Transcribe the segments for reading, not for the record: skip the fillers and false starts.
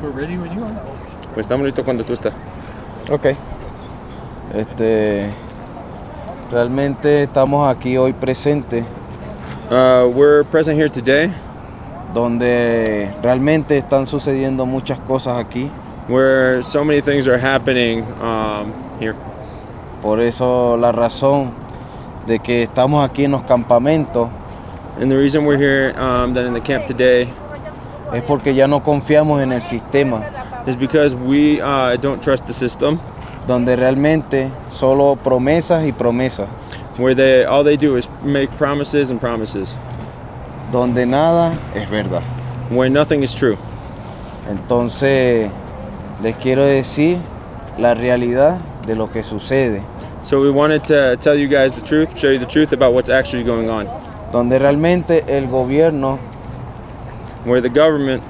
We're ready when you are. Pues estamos listos cuando tú estás. Ok. Realmente estamos aquí hoy presentes. We're present here today, Donde realmente están sucediendo muchas cosas aquí. where so many things are happening here. Por eso la razón de que estamos aquí en los campamentos And the reason we're here, that in the camp today, es porque ya no confiamos en el sistema, is because we don't trust the system, donde realmente solo promesas y promesas, where all they do is make promises and promises, donde nada es verdad. where nothing is true. Entonces les quiero decir la realidad de lo que sucede, So we wanted to tell you guys the truth, show you the truth about what's actually going on, donde realmente el gobierno, where the government,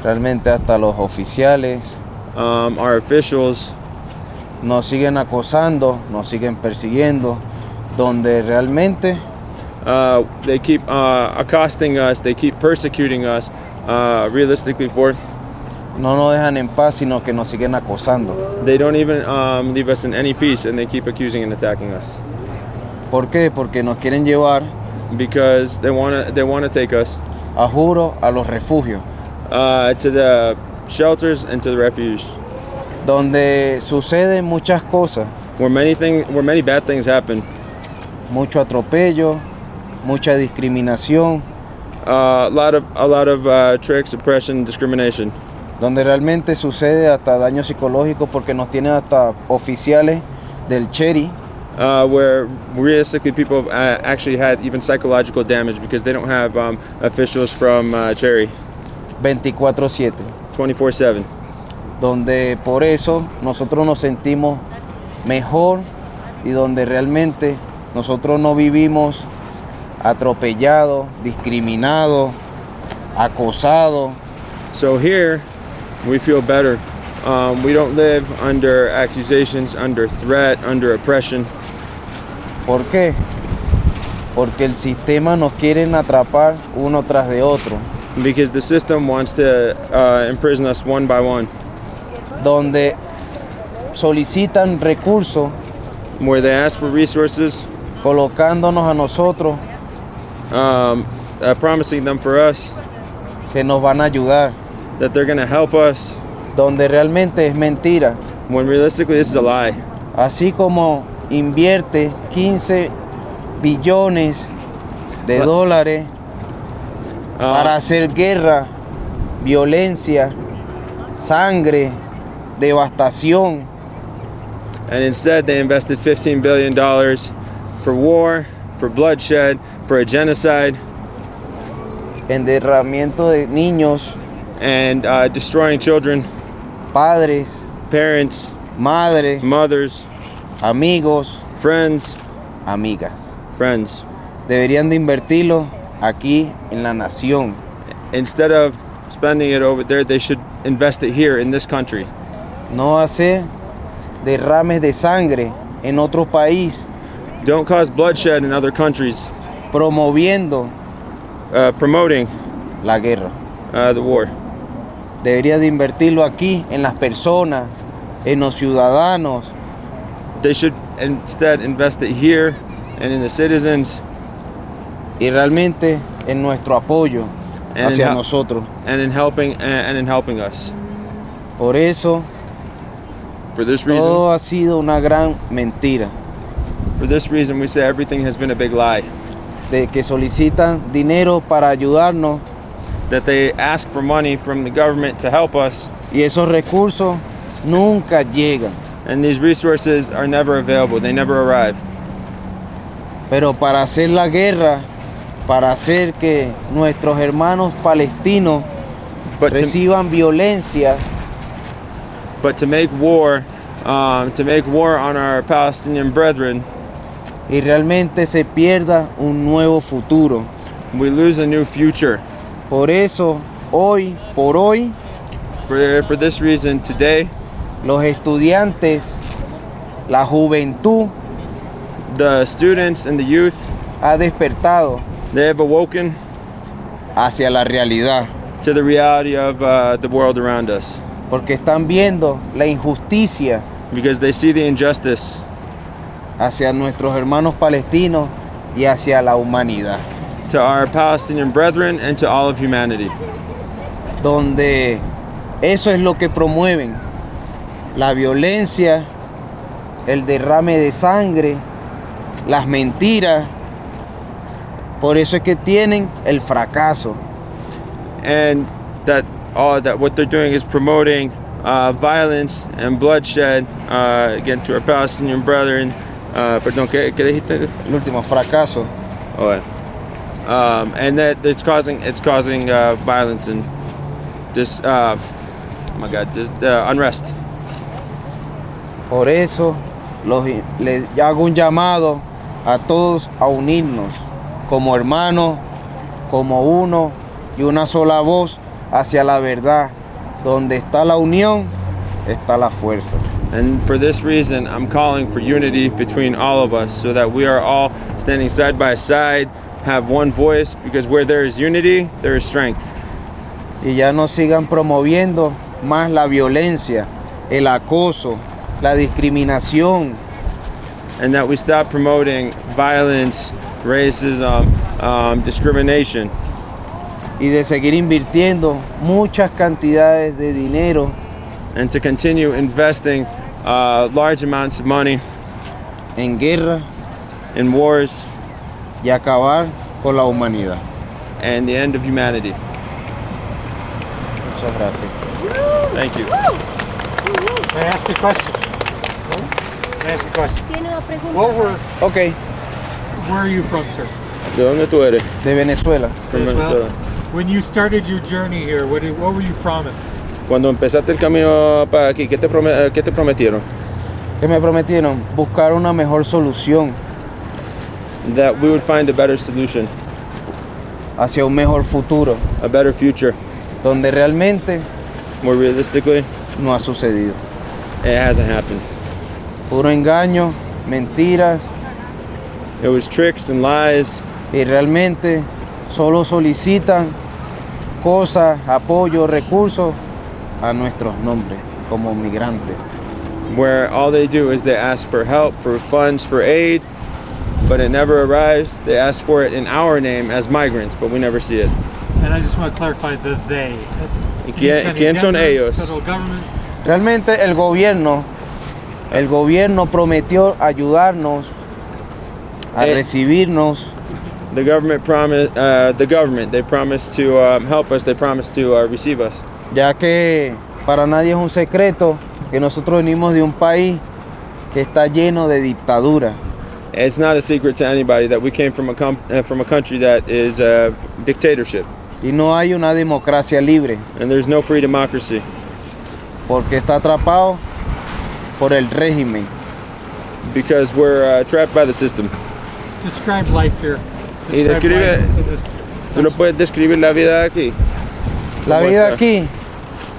realmente hasta los oficiales, our officials, nos siguen acosando, nos siguen persiguiendo, donde realmente they keep accosting us, they keep persecuting us, realistically for. no nos dejan en paz, sino que nos siguen acosando. They don't even leave us in any peace, and they keep accusing and attacking us ¿Por qué? Porque nos quieren llevar, because they wanna take us a juro, a los refugios, to the shelters and to the refuge, donde suceden muchas cosas, where many bad things happen. mucho atropello, mucha discriminación, A lot of tricks, oppression, discrimination, donde realmente sucede hasta daño psicológico porque nos tienen hasta oficiales del Cherry, where realistically people have actually had even psychological damage because they don't have officials from Cherry 24/7, 24/7. donde por eso nosotros nos sentimos mejor y donde realmente nosotros no vivimos atropellados, discriminados, acosados, So here we feel better. We don't live under accusations, under threat, under oppression. ¿Por qué? Porque el sistema nos quiere atrapar uno tras de otro, Because the system wants to imprison us one by one, donde solicitan recursos where they ask for resources, colocándonos a nosotros promising them for us, que nos van a ayudar, that they're going to help us, donde realmente es mentira. when realistically this is a lie. Así como invierte 15 billones de dólares para hacer guerra, violencia, sangre, devastación, And instead they invested $15 billion for war, for bloodshed, for a genocide, en derramamiento de niños, and destroying children, padres, parents, madres, mothers, amigos, friends. amigas. Deberían de invertirlo aquí en la nación, Instead of spending it over there, they should invest it here in this country. no hacer derrames de sangre en otro país, Don't cause bloodshed in other countries, promoviendo promoting la guerra. the war. Debería de invertirlo aquí en las personas, en los ciudadanos, They should instead invest it here and in the citizens y realmente en nuestro apoyo and hacia in, nosotros. and in helping us. Por eso For this reason, todo ha sido una gran mentira, we say everything has been a big lie. de que solicitan dinero para ayudarnos That they ask for money from the government to help us, y esos recursos nunca llegan. and these resources are never available. They never arrive. Pero para hacer la guerra, para hacer que nuestros hermanos palestinos But to, reciban violencia, but to make war on our Palestinian brethren, y realmente se pierda un nuevo futuro. we lose a new future. Por eso, hoy por hoy, For this reason, today, los estudiantes, la juventud the students and the youth, ha despertado they have awoken hacia la realidad. to the reality of the world around us. Porque están viendo la injusticia Because they see the injustice hacia nuestros hermanos palestinos y hacia la humanidad. to our Palestinian brethren and to all of humanity. Donde eso es lo que promueven, la violencia, el derrame de sangre, las mentiras. Por eso es que tienen el fracaso. And that what they're doing is promoting violence and bloodshed again to our Palestinian brethren. Perdón, ¿qué dijiste? El último fracaso. Oh, yeah. And that it's causing violence and this unrest. Por eso les hago un llamado a todos a unirnos como hermanos, como uno y una sola voz hacia la verdad. Donde está la unión, está la fuerza. And for this reason, I'm calling for unity between all of us so that we are all standing side by side, have one voice, because where there is unity, there is strength. Y ya no sigan promoviendo más la violencia, el acoso, la discriminación. And that we stop promoting violence, racism, discrimination. Y de seguir invirtiendo muchas cantidades de dinero And to continue investing large amounts of money en guerra in wars y acabar con la humanidad. and the end of humanity. Muchas gracias. Thank you. Can I ask you a question? Can I ask you a question? Tiene una pregunta. Ok, Where are you from, sir? ¿De dónde tú eres? de Venezuela. From Venezuela. When you started your journey here, what were you promised? Cuando empezaste el camino para aquí, ¿qué te prometieron? ¿Qué me prometieron? Buscar una mejor solución That we would find a better solution, hacia un mejor futuro, a better future. donde realmente More realistically, no ha sucedido. it hasn't happened. Puro engaño, mentiras, It was tricks and lies, y realmente solo solicitan cosas, apoyo, recursos a nuestros nombres como migrantes. where all they do is they ask for help, for funds, for aid, but it never arrives. They ask for it in our name as migrants, but we never see it. And I just want to clarify the they. ¿Y quién son ellos? Federal government. Realmente el gobierno prometió ayudarnos a recibirnos, The government they promised to help us. They promised to receive us. ya que para nadie es un secreto que nosotros venimos de un país que está lleno de dictadura. It's not a secret to anybody that we came from a country that is dictatorship, Y no hay una democracia libre, and there's no free democracy porque está atrapado por el régimen. because we're trapped by the system. Describe life here. Y Describe describe- life in this ¿Tú no section. puedes describir la vida aquí? La ¿Cómo vida está? aquí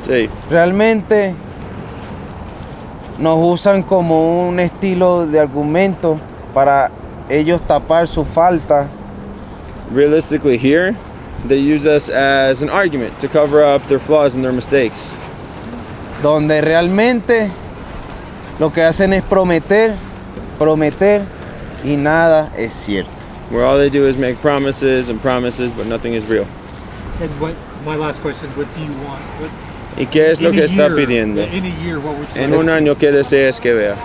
Sí. realmente nos usan como un estilo de argumento para ellos tapar su falta, Realistically, here, they use us as an argument to cover up their flaws and their mistakes. donde realmente lo que hacen es prometer y nada es cierto. Where all they do is make promises and promises, but nothing is real. And my last question, what do you want? ¿Y qué es lo que está pidiendo? In a year, what would you En like? un año, ¿qué deseas que vea?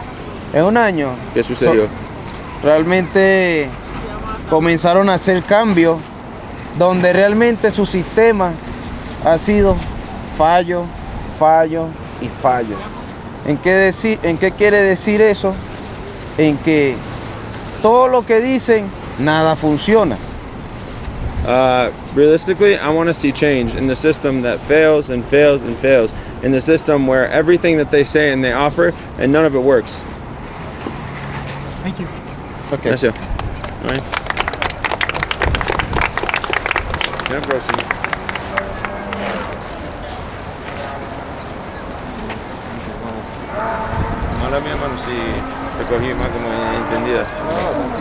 En un año ¿Qué sucedió? realmente comenzaron a hacer cambios donde realmente su sistema ha sido fallo y fallo. ¿En qué quiere decir eso? En que todo lo que dicen, nada funciona. Realistically, I want to see change in the system that fails and fails and fails. In the system where everything that they say and they offer, and none of it works. Thank you. Okay. Gracias. All right. Ya, próximo. Mala mía, mano, si te cogí más como entendida.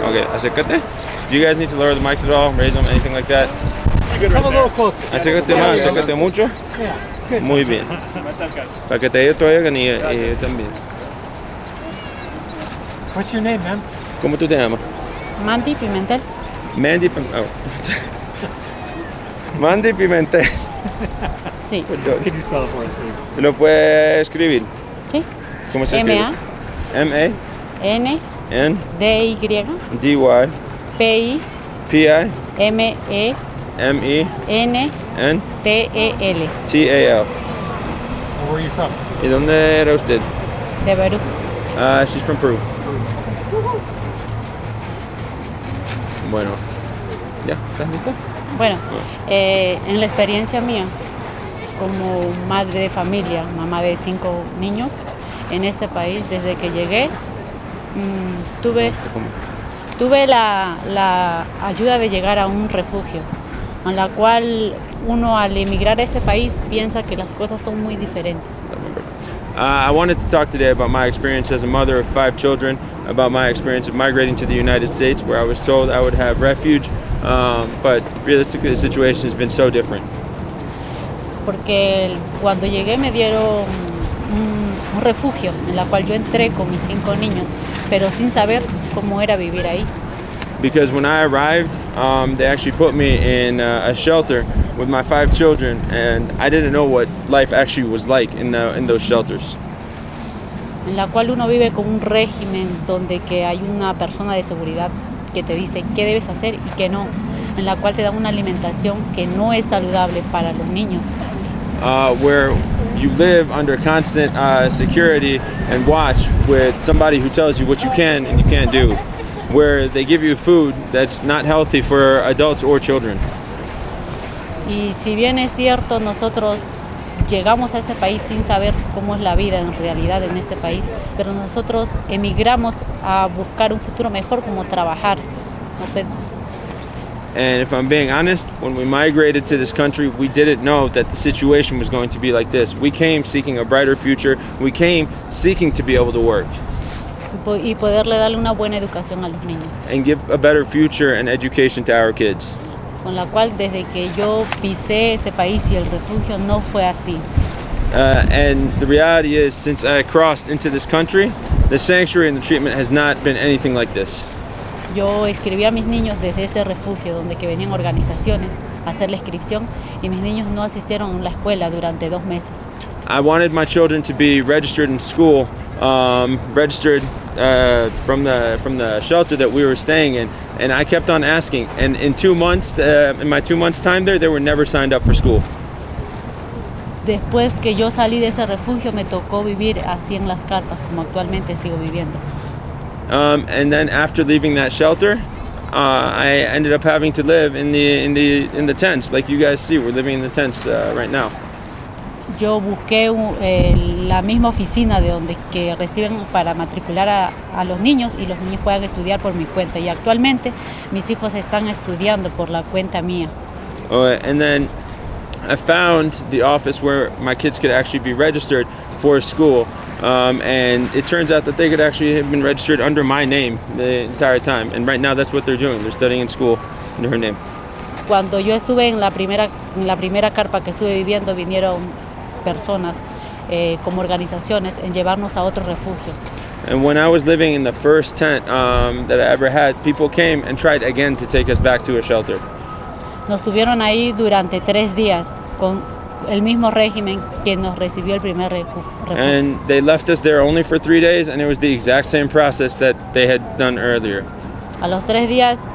Okay, acércate. Do you guys need to lower the mics at all? Raise them, anything like that? Come a little closer. Acércate más, acércate mucho. Yeah. Muy bien. Para que te oigan y también. What's your name, ma'am? ¿Cómo tú te llamas? Mandy Pimentel. Mandy Pimentel. Sí. Perdón. Can you spell it for us, please? ¿Te lo puedes escribir? Sí. ¿Cómo se escribe? M-A-N-D-Y M-A-N-D-Y P-I P-I M-E-N-T-E-L. M-E-N-T-A-L. And where are you from? ¿Y dónde era usted? De Perú. She's from Peru. Bueno, ¿ya? ¿Estás lista? Bueno, en la experiencia mía, como madre de familia, mamá de 5 niños, en este país, desde que llegué, tuve la ayuda de llegar a un refugio, en la cual uno al emigrar a este país piensa que las cosas son muy diferentes. I wanted to talk today about my experience as a mother of 5 children, about my experience of migrating to the United States, where I was told I would have refuge, but realistically the situation has been so different. Porque cuando llegué me dieron un refugio en la cual yo entré con mis 5 niños, pero sin saber cómo era vivir ahí. Because when I arrived, they actually put me in a shelter with my 5 children, and I didn't know what life actually was like in those shelters. En la cual uno vive con un régimen donde que hay una persona de seguridad que te dice qué debes hacer y qué no, en la cual te dan una alimentación que no es saludable para los niños. Where you live under constant security and watch with somebody who tells you what you can and you can't do, where they give you food that's not healthy for adults or children. Y si bien es cierto, nosotros llegamos a ese país sin saber cómo es la vida en realidad en este país, pero nosotros emigramos a buscar un futuro mejor, como trabajar. And if I'm being honest, when we migrated to this country, we didn't know that the situation was going to be like this. We came seeking a brighter future. We came seeking to be able to work. Y poderle darle una buena educación a los niños. And give a better future and education to our kids. Con la cual desde que yo pisé este país y el refugio no fue así. And the reality is, since I crossed into this country, the sanctuary and the treatment has not been anything like this. Yo escribí a mis niños desde ese refugio donde que venían organizaciones a hacer la inscripción y mis niños no asistieron a la escuela durante 2 meses. I wanted my children to be registered in school, registered from the shelter that we were staying in, and I kept on asking. And in 2 months, in my 2 months time there, they were never signed up for school. Después que yo salí de ese refugio me tocó vivir así en las carpas como actualmente sigo viviendo. And then after leaving that shelter, I ended up having to live in the tents, like you guys see. We're living in the tents right now. Yo busqué la misma oficina de donde que reciben para matricular a los niños y los niños puedan estudiar por mi cuenta. Y actualmente mis hijos están estudiando por la cuenta mía. And then I found the office where my kids could actually be registered for school. And it turns out that they could actually have been registered under my name the entire time. And right now that's what they're doing. They're studying in school under her name. Cuando yo estuve en la primera carpa que estuve viviendo, vinieron personas como organizaciones en llevarnos a otro refugio. And when I was living in the first tent that I ever had, people came and tried again to take us back to a shelter. Nos tuvieron ahí durante 3 días con el mismo régimen que nos recibió el primer refugio. And they left us there only for 3 days, and it was the exact same process that they had done earlier. A los 3 días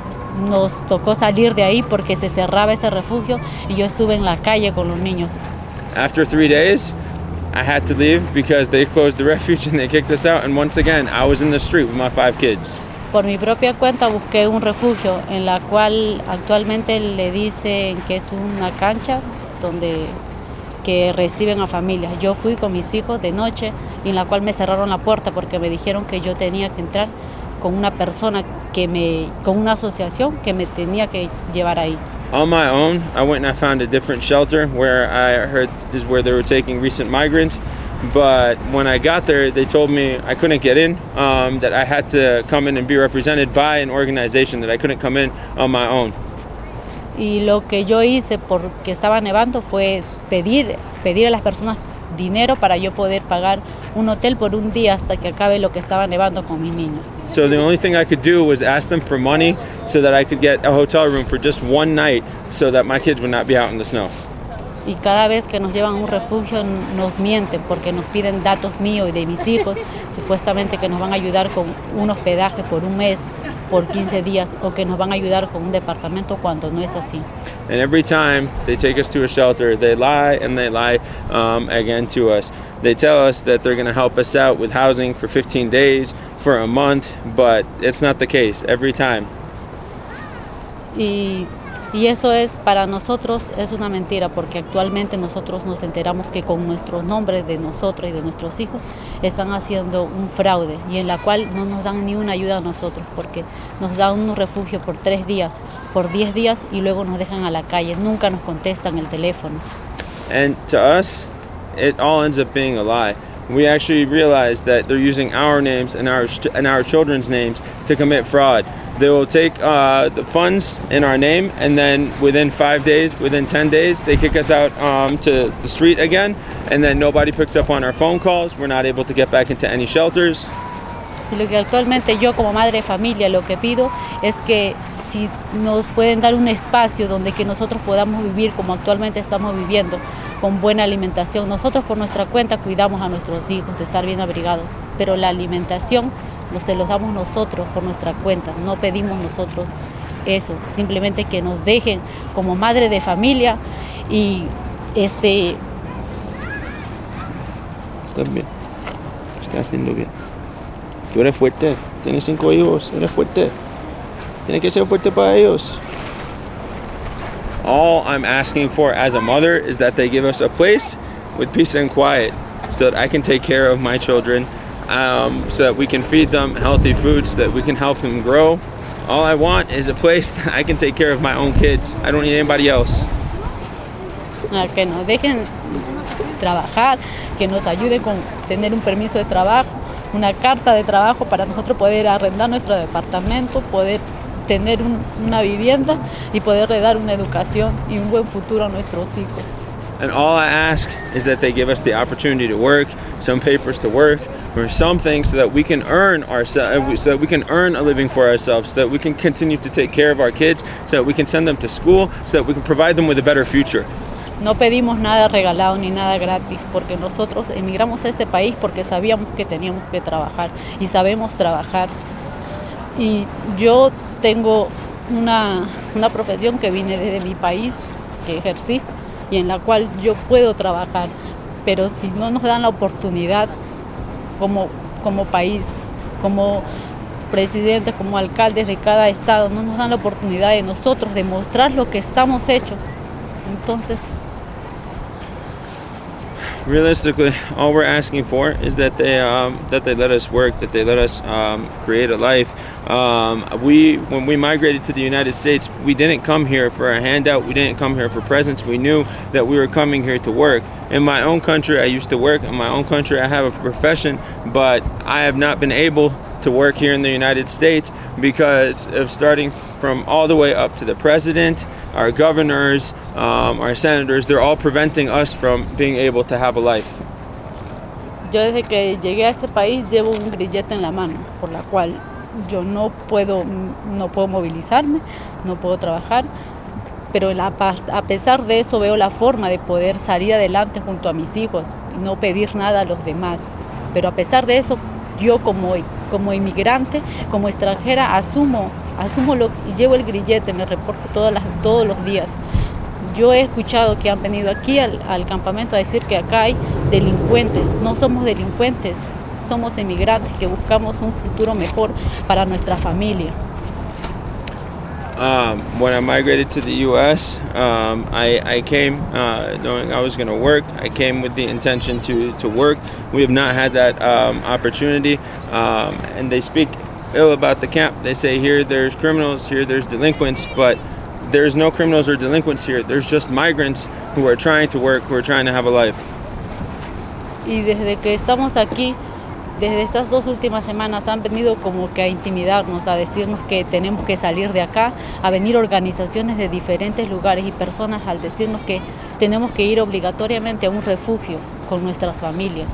nos tocó salir de ahí porque se cerraba ese refugio y yo estuve en la calle con los niños. After 3 days, I had to leave because they closed the refuge and they kicked us out. And once again, I was in the street with my 5 kids. Por mi propia cuenta busqué un refugio en la cual actualmente le dicen que es una cancha donde que reciben a familias. Yo fui con mis hijos de noche y en la cual me cerraron la puerta porque me dijeron que yo tenía que entrar con una persona con una asociación que me tenía que llevar ahí. On my own, I went and I found a different shelter where I heard this is where they were taking recent migrants. But when I got there, they told me I couldn't get in, that I had to come in and be represented by an organization, that I couldn't come in on my own. Y lo que yo hice porque estaba nevando fue pedir a las personas dinero para yo poder pagar un hotel por un día hasta que acabe lo que estaba nevando con mis niños. So the only thing I could do was ask them for money so that I could get a hotel room for just one night so that my kids would not be out in the snow. Y cada vez que nos llevan a un refugio nos mienten porque nos piden datos míos y de mis hijos, supuestamente que nos van a ayudar con un hospedaje por un mes, por 15 días, o que nos van a ayudar con un departamento cuando no es así. And every time they take us to a shelter, they lie and they lie again to us. They tell us that they're going to help us out with housing for 15 days, for a month, but it's not the case every time. Y eso es, para nosotros es una mentira, porque actualmente nosotros nos enteramos que con nuestros nombres de nosotros y de nuestros hijos están haciendo un fraude y en la cual no nos dan ni una ayuda a nosotros, porque nos dan un refugio por 3 días, por 10 días y luego nos dejan a la calle, nunca nos contestan el teléfono. And to us, it all ends up being a lie. We actually realize that they're using our names and our children's names to commit fraud. They will take the funds in our name, and then within 5 days, within 10 days, they kick us out to the street again, and then nobody picks up on our phone calls. We're not able to get back into any shelters. Y lo que actualmente yo como madre de familia lo que pido es que si nos pueden dar un espacio donde que nosotros podamos vivir como actualmente estamos viviendo, con buena alimentación. Nosotros por nuestra cuenta cuidamos a nuestros hijos de estar bien abrigados, pero la alimentación se los damos nosotros por nuestra cuenta, no pedimos nosotros eso, simplemente que nos dejen como madre de familia y Estás bien, estás haciendo bien. Tú eres fuerte, tienes 5 hijos, eres fuerte. Tienes que ser fuerte para ellos. All I'm asking for as a mother is that they give us a place with peace and quiet so that I can take care of my children, so that we can feed them healthy food, so that we can help them grow. All I want is a place that I can take care of my own kids. I don't need anybody else. a que nos dejen trabajar, que nos ayuden con tener un permiso de trabajo, una carta de trabajo para nosotros poder arrendar nuestro departamento, poder tener una vivienda y poderle dar una educación y un buen futuro a nuestros hijos. And all I ask is that they give us the opportunity to work, some papers to work, or something so that we can earn a living for ourselves, so that we can continue to take care of our kids, so that we can send them to school, so that we can provide them with a better future. No pedimos nada regalado ni nada gratis, porque nosotros emigramos a este país porque sabíamos que teníamos que trabajar y sabemos trabajar. Y yo tengo una profesión que vine desde mi país, que ejercí, y en la cual yo puedo trabajar, pero si no nos dan la oportunidad como país, como presidentes, como alcaldes de cada estado, no nos dan la oportunidad de nosotros demostrar lo que estamos hechos. Entonces, realistically, all we're asking for is that they let us work, that they let us create a life. When we migrated to the United States, we didn't come here for a handout. We didn't come here for presents. We knew that we were coming here to work. In my own country, I used to work. In my own country, I have a profession, but I have not been able to work here in the United States because of starting from all the way up to the president, our governors, our senators. They're all preventing us from being able to have a life. yo desde que llegué a este país llevo un grillete en la mano, por la cual yo no puedo movilizarme, no puedo trabajar, pero a pesar de eso veo la forma de poder salir adelante junto a mis hijos y no pedir nada a los demás. Pero a pesar de eso, yo como inmigrante, como extranjera, asumo y llevo el grillete, me reporto todos los días. Yo he escuchado que han venido aquí al campamento a decir que acá hay delincuentes. No somos delincuentes, somos inmigrantes que buscamos un futuro mejor para nuestra familia. When I migrated to the U.S., I came knowing I was going to work. I came with the intention to work. We have not had that opportunity, and they speak ill about the camp. They say here there's criminals, here there's delinquents, but there's no criminals or delinquents here. There's just migrants who are trying to work, who are trying to have a life. Y desde que estamos aquí, desde estas 2 últimas semanas han venido como que a intimidarnos, a decirnos que tenemos que salir de acá, a venir organizaciones de diferentes lugares y personas al decirnos que tenemos que ir obligatoriamente a un refugio con nuestras familias.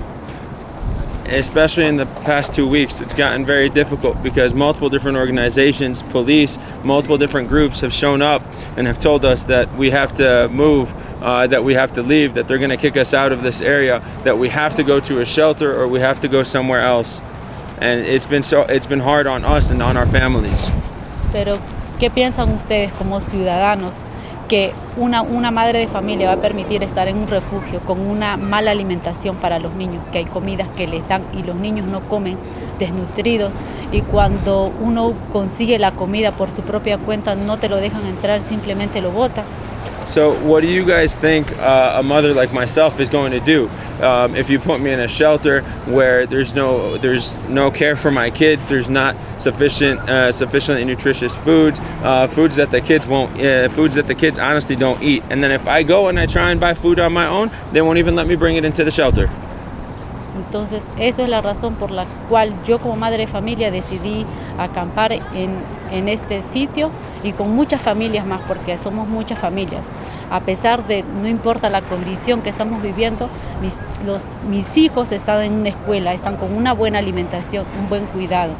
Especially in the past 2 weeks, it's gotten very difficult because multiple different organizations, police, multiple different groups have shown up and have told us that we have to move, that we have to leave, that they're going to kick us out of this area, that we have to go to a shelter or we have to go somewhere else. And it's been hard on us and on our families. Pero, ¿qué piensan ustedes como ciudadanos que una madre de familia va a permitir estar en un refugio con una mala alimentación para los niños, que hay comidas que les dan y los niños no comen, desnutridos, y cuando uno consigue la comida por su propia cuenta no te lo dejan entrar, simplemente lo botan? So what do you guys think a mother like myself is going to do if you put me in a shelter where there's no care for my kids, there's not sufficiently nutritious foods that the kids foods that the kids honestly don't eat, and then if I go and I try and buy food on my own, they won't even let me bring it into the shelter? Entonces, eso es la razón por la cual yo como madre de familia decidí acampar en este sitio y con muchas familias más, porque somos muchas familias. A pesar de, no importa la condición que estamos viviendo, mis hijos están en una escuela, están con una buena alimentación, un buen cuidado.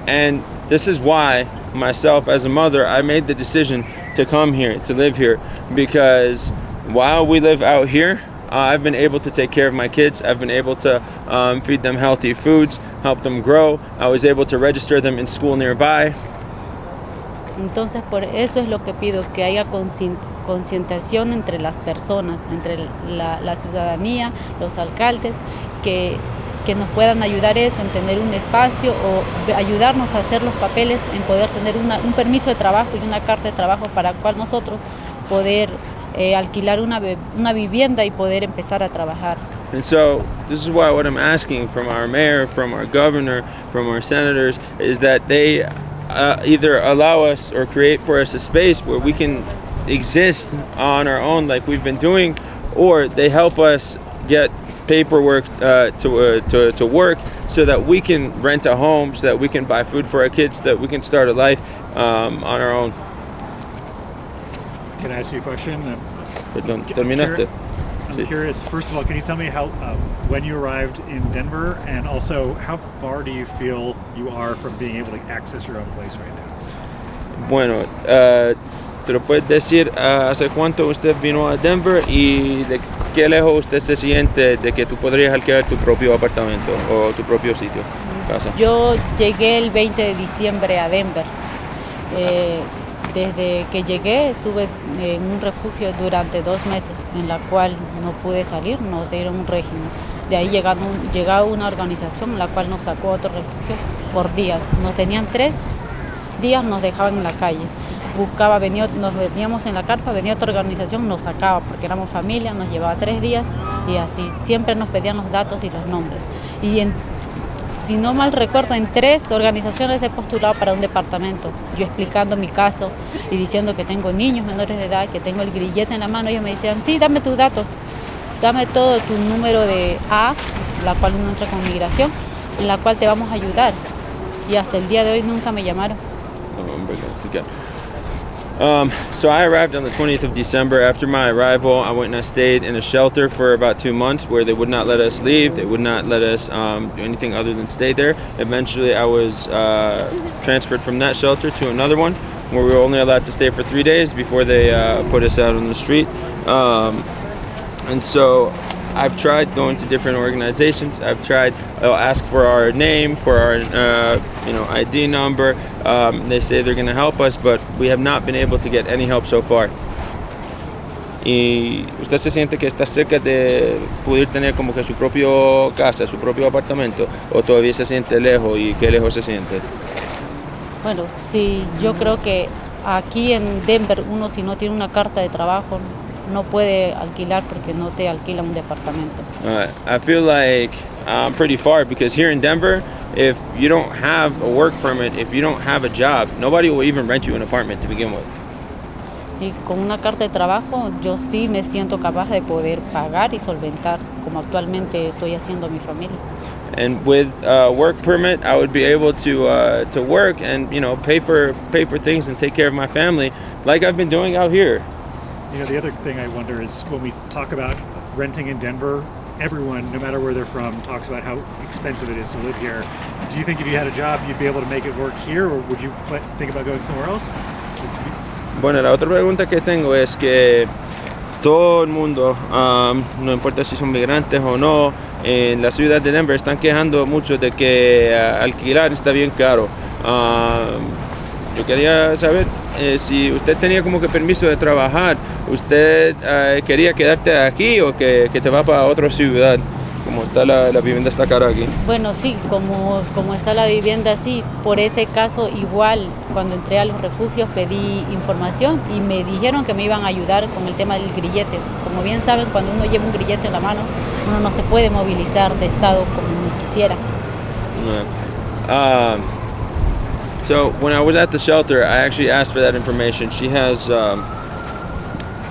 And this is why myself as a mother, I made the decision to come here, to live here, because while we live out here, I've been able to take care of my kids. I've been able to feed them healthy foods, help them grow. I was able to register them in school nearby. Entonces, por eso es lo que pido, que haya concientización entre las personas, entre la ciudadanía, los alcaldes, que nos puedan ayudar eso, en tener un espacio o ayudarnos a hacer los papeles, en poder tener un permiso de trabajo y una carta de trabajo para cual nosotros poder alquilar una vivienda y poder empezar a trabajar. And so this is why what I'm asking from our mayor, from our governor, from our senators, is that they either allow us or create for us a space where we can exist on our own like we've been doing, or they help us get paperwork to work so that we can rent a home, so that we can buy food for our kids, so that we can start a life on our own. Can I ask you a question? Perdón, ¿terminaste? I'm curious, first of all, can you tell me how when you arrived in Denver, and also how far do you feel you are from being able to access your own place right now? Bueno, ¿te lo puedes decir hace cuánto usted vino a Denver y de qué lejos usted se siente de que tú podrías alquilar tu propio apartamento o tu propio sitio, casa? Yo llegué el 20 de diciembre a Denver. Desde que llegué estuve en un refugio durante 2 meses, en la cual no pude salir, nos dieron un régimen. De ahí llegaba una organización en la cual nos sacó a otro refugio por días. Nos tenían 3 días, nos dejaban en la calle. Nos veníamos en la carpa, venía otra organización, nos sacaba porque éramos familia, nos llevaba 3 días y así. Siempre nos pedían los datos y los nombres. Y si no mal recuerdo, en 3 organizaciones he postulado para un departamento, yo explicando mi caso y diciendo que tengo niños menores de edad, que tengo el grillete en la mano. Ellos me decían, sí, dame tus datos, dame todo tu número de A, la cual uno entra con migración, en la cual te vamos a ayudar. Y hasta el día de hoy nunca me llamaron. So I arrived on the 20th of December. After my arrival, I went and I stayed in a shelter for about 2 months where they would not let us leave. They would not let us do anything other than stay there. Eventually, I was transferred from that shelter to another one where we were only allowed to stay for 3 days before they put us out on the street. And so I've tried going to different organizations. I've tried, they'll ask for our name, for our ID number. They say they're going to help us, but we have not been able to get any help so far. ¿Y usted se siente que está cerca de poder tener como que su propio casa, su propio apartamento, o todavía se siente lejos y qué lejos se siente? Bueno, sí, yo creo que aquí en Denver uno si no tiene una carta de trabajo no puede alquilar porque no te alquila un departamento. I feel like I'm pretty far because here in Denver, if you don't have a work permit, if you don't have a job, nobody will even rent you an apartment to begin with. Y con una carta de trabajo yo sí me siento capaz de poder pagar y solventar como actualmente estoy haciendo mi familia. And with a work permit, I would be able to work and pay for things and take care of my family, like I've been doing out here. The other thing I wonder is when we talk about renting in Denver, everyone, no matter where they're from, talks about how expensive it is to live here. Do you think if you had a job, you'd be able to make it work here, or would you think about going somewhere else? Bueno, la otra pregunta que tengo es que todo el mundo, no importa si son migrantes o no, en la ciudad de Denver están quejando mucho de que alquilar está bien caro. Yo quería saber si usted tenía como que permiso de trabajar, ¿usted quería quedarte aquí o que te va para otra ciudad? Como está la vivienda está cara aquí. Bueno, sí, como está la vivienda, sí. Por ese caso, igual, cuando entré a los refugios pedí información y me dijeron que me iban a ayudar con el tema del grillete. Como bien saben, cuando uno lleva un grillete en la mano, uno no se puede movilizar de estado como uno quisiera. So when I was at the shelter, I actually asked for that information. She has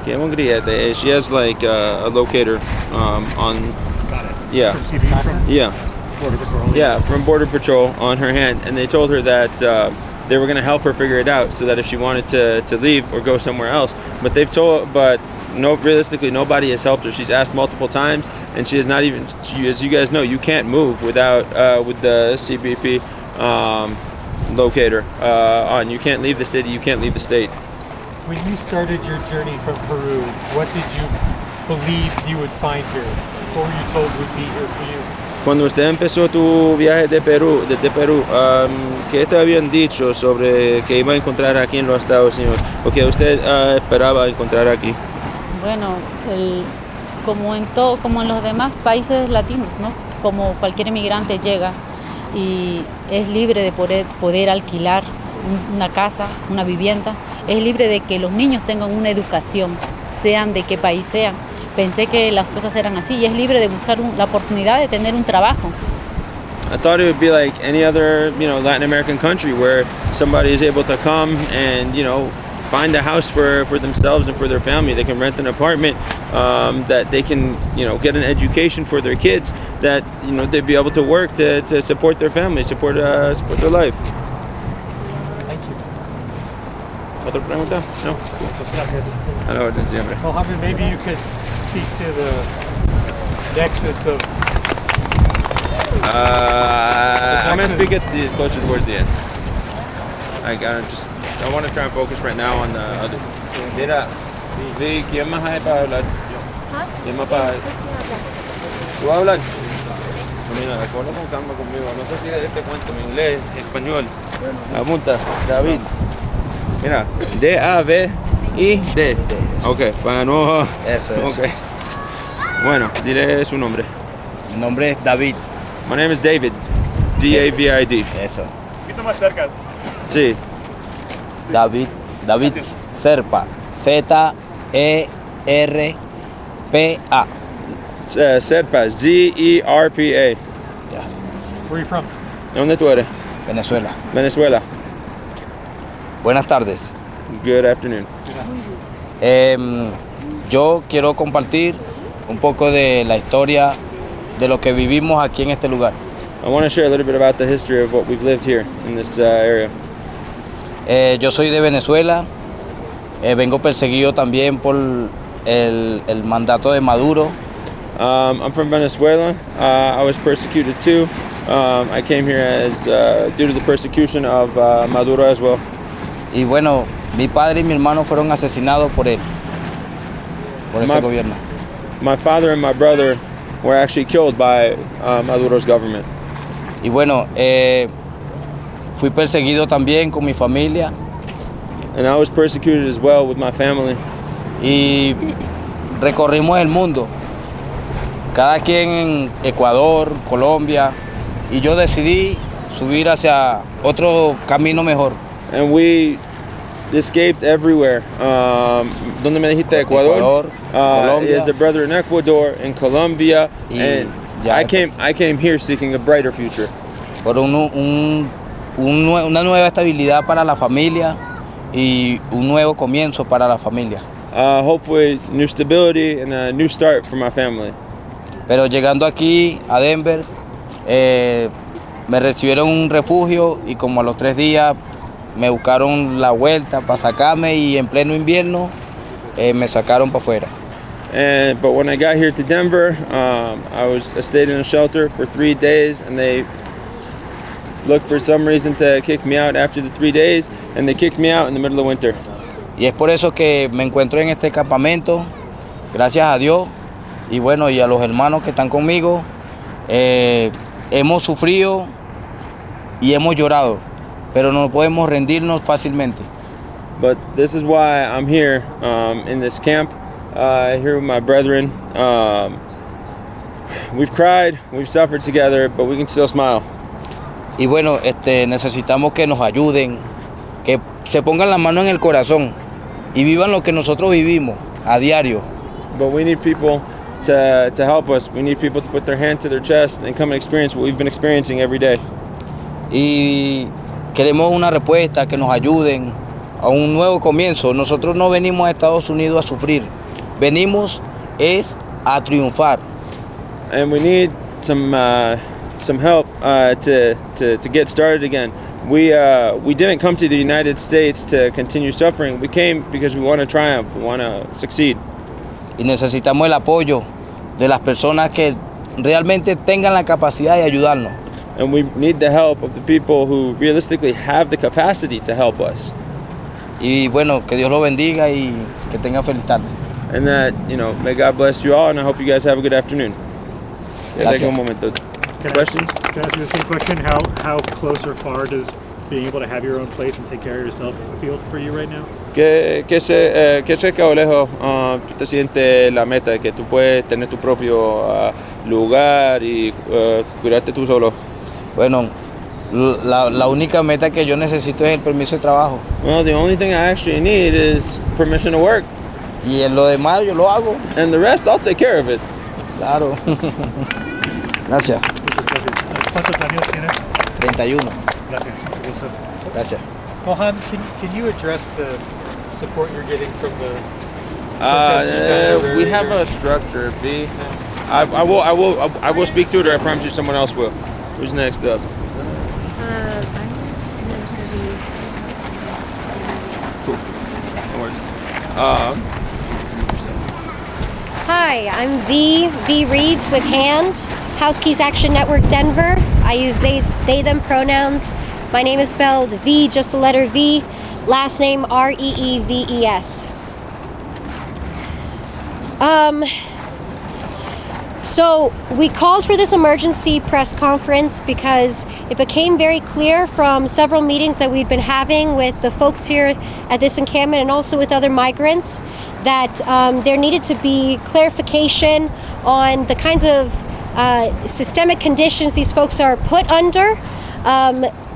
she has like a locator on. Got it. Yeah. From CB, from Yeah. Border Patrol. Yeah, from Border Patrol on her hand, and they told her that they were going to help her figure it out, so that if she wanted to leave or go somewhere else, realistically, nobody has helped her. She's asked multiple times, and she has not even. As you guys know, you can't move without with the CBP locator on. You can't leave the city. You can't leave the state. When you started your journey from Peru, what did you believe you would find here? What were you told would be here for you? Cuando usted empezó tu viaje desde Perú, ¿qué te habían dicho sobre que iba a encontrar aquí en los Estados Unidos? ¿O qué usted esperaba encontrar aquí? Bueno, como en los demás países latinos, ¿no? Como cualquier inmigrante llega y es libre de poder alquilar una casa, una vivienda, es libre de que los niños tengan una educación, sean de qué país sean. Pensé que las cosas eran así y es libre de buscar la oportunidad de tener un trabajo. I thought it would be like any other, Latin American country where somebody is able to come and, find a house for themselves and for their family. They can rent an apartment, that they can, get an education for their kids, that, they'd be able to work to support their family, support their life. Thank you. ¿Otra pregunta? No. Muchas gracias. A la orden siempre. Mohammed, maybe you could speak to the nexus of... I'm going to speak at closer towards the end. I want to try and focus right now on the other. Mira, ¿quién más hay para hablar? ¿Quién más para...? ¿Tú vas a hablar? Mira, recuerdo con calma conmigo. No sé si este cuento en inglés, español. Apunta, David. Mira, D-A-V-I-D. Ok, para no... Eso es. Okay. Bueno, dile su nombre. Mi nombre es David. My name is David. D-A-V-I-D. Eso. Un poquito más cerca. Sí. David Serpa. Z-E-R-P-A. Serpa. Z-E-R-P-A. Ya. Where are you from? ¿De dónde tú eres? Venezuela. Venezuela. Buenas tardes. Good afternoon. Yo quiero compartir un poco de la historia de lo que vivimos aquí en este lugar. I want to share a little bit about the history of what we've lived here in this area. Yo soy de Venezuela. Vengo perseguido también por el mandato de Maduro. I'm from Venezuela. I was persecuted too. I came here as due to the persecution of Maduro as well. Y bueno, mi padre y mi hermano fueron asesinados por él, por ese gobierno. My father and my brother were actually killed by Maduro's government. Y bueno, fui perseguido también con mi familia. And I was persecuted as well with my family. Y recorrimos el mundo, cada quien en Ecuador, Colombia, y yo decidí subir hacia otro camino mejor. And we escaped everywhere. ¿Dónde me dijiste? Ecuador, Colombia. He has a brother in Ecuador, in Colombia, and I came here seeking a brighter future. Por una nueva estabilidad para la familia, y un nuevo comienzo para la familia. Hopefully, new stability and a new start for my family. Pero llegando aquí a Denver, me recibieron un refugio y como a los 3 días me buscaron la vuelta para sacarme y en pleno invierno me sacaron para afuera. But when I got here to Denver, I stayed in a shelter for 3 days, and they looked for some reason to kick me out after the 3 days, and they kicked me out in the middle of winter. Y es por eso que me encuentro en este campamento, gracias a Dios y bueno, y a los hermanos que están conmigo. Hemos sufrido y hemos llorado, pero no podemos rendirnos fácilmente. But this is why I'm here in this camp, here with my brethren. We've cried, we've suffered together, but we can still smile. Y bueno, necesitamos que nos ayuden, que se pongan la mano en el corazón y vivan lo que nosotros vivimos a diario. But we need people to help us. We need people to put their hand to their chest and come and experience what we've been experiencing every day. Y queremos una respuesta, que nos ayuden a un nuevo comienzo. Nosotros no venimos a Estados Unidos a sufrir, venimos es a triunfar. And we need some help to get started again. We didn't come to the United States to continue suffering. We came because we want to triumph, we want to succeed. Y necesitamos el apoyo de las personas que realmente tengan la capacidad de ayudarnos. And we need the help of the people who realistically have the capacity to help us. Y bueno, que Dios los bendiga y que tengan feliz tarde. And that, may God bless you all, and I hope you guys have a good afternoon. Gracias. Take un momento. Questions? Can I ask you the same question? How close or far does being able to have your own place and take care of yourself feel for you right now? ¿Qué cerca o lejos tú te sientes la meta de que tú puedes tener tu propio lugar y cuidarte tú solo? Bueno, la única meta que yo necesito es el permiso de trabajo. Well, the only thing I actually need is permission to work. Y en lo demás yo lo hago. And the rest, I'll take care of it. Claro. Gracias. Muchas gracias. ¿Cuántos años tienes? 31. Gracias. Mucho gusto. Gracias. Mohan, can you address the support you're getting from the protesters down there? We have a structure, B. I will speak to it, or I promise you someone else will. Who's next up? I'm next, and there's going to be... Cool. No worries. Hi, I'm V Reeves with HAND, Housekeys Action Network Denver. I use they, them pronouns. My name is spelled V, just the letter V, last name Reeves. So we called for this emergency press conference because it became very clear from several meetings that we'd been having with the folks here at this encampment and also with other migrants that there needed to be clarification on the kinds of systemic conditions these folks are put under.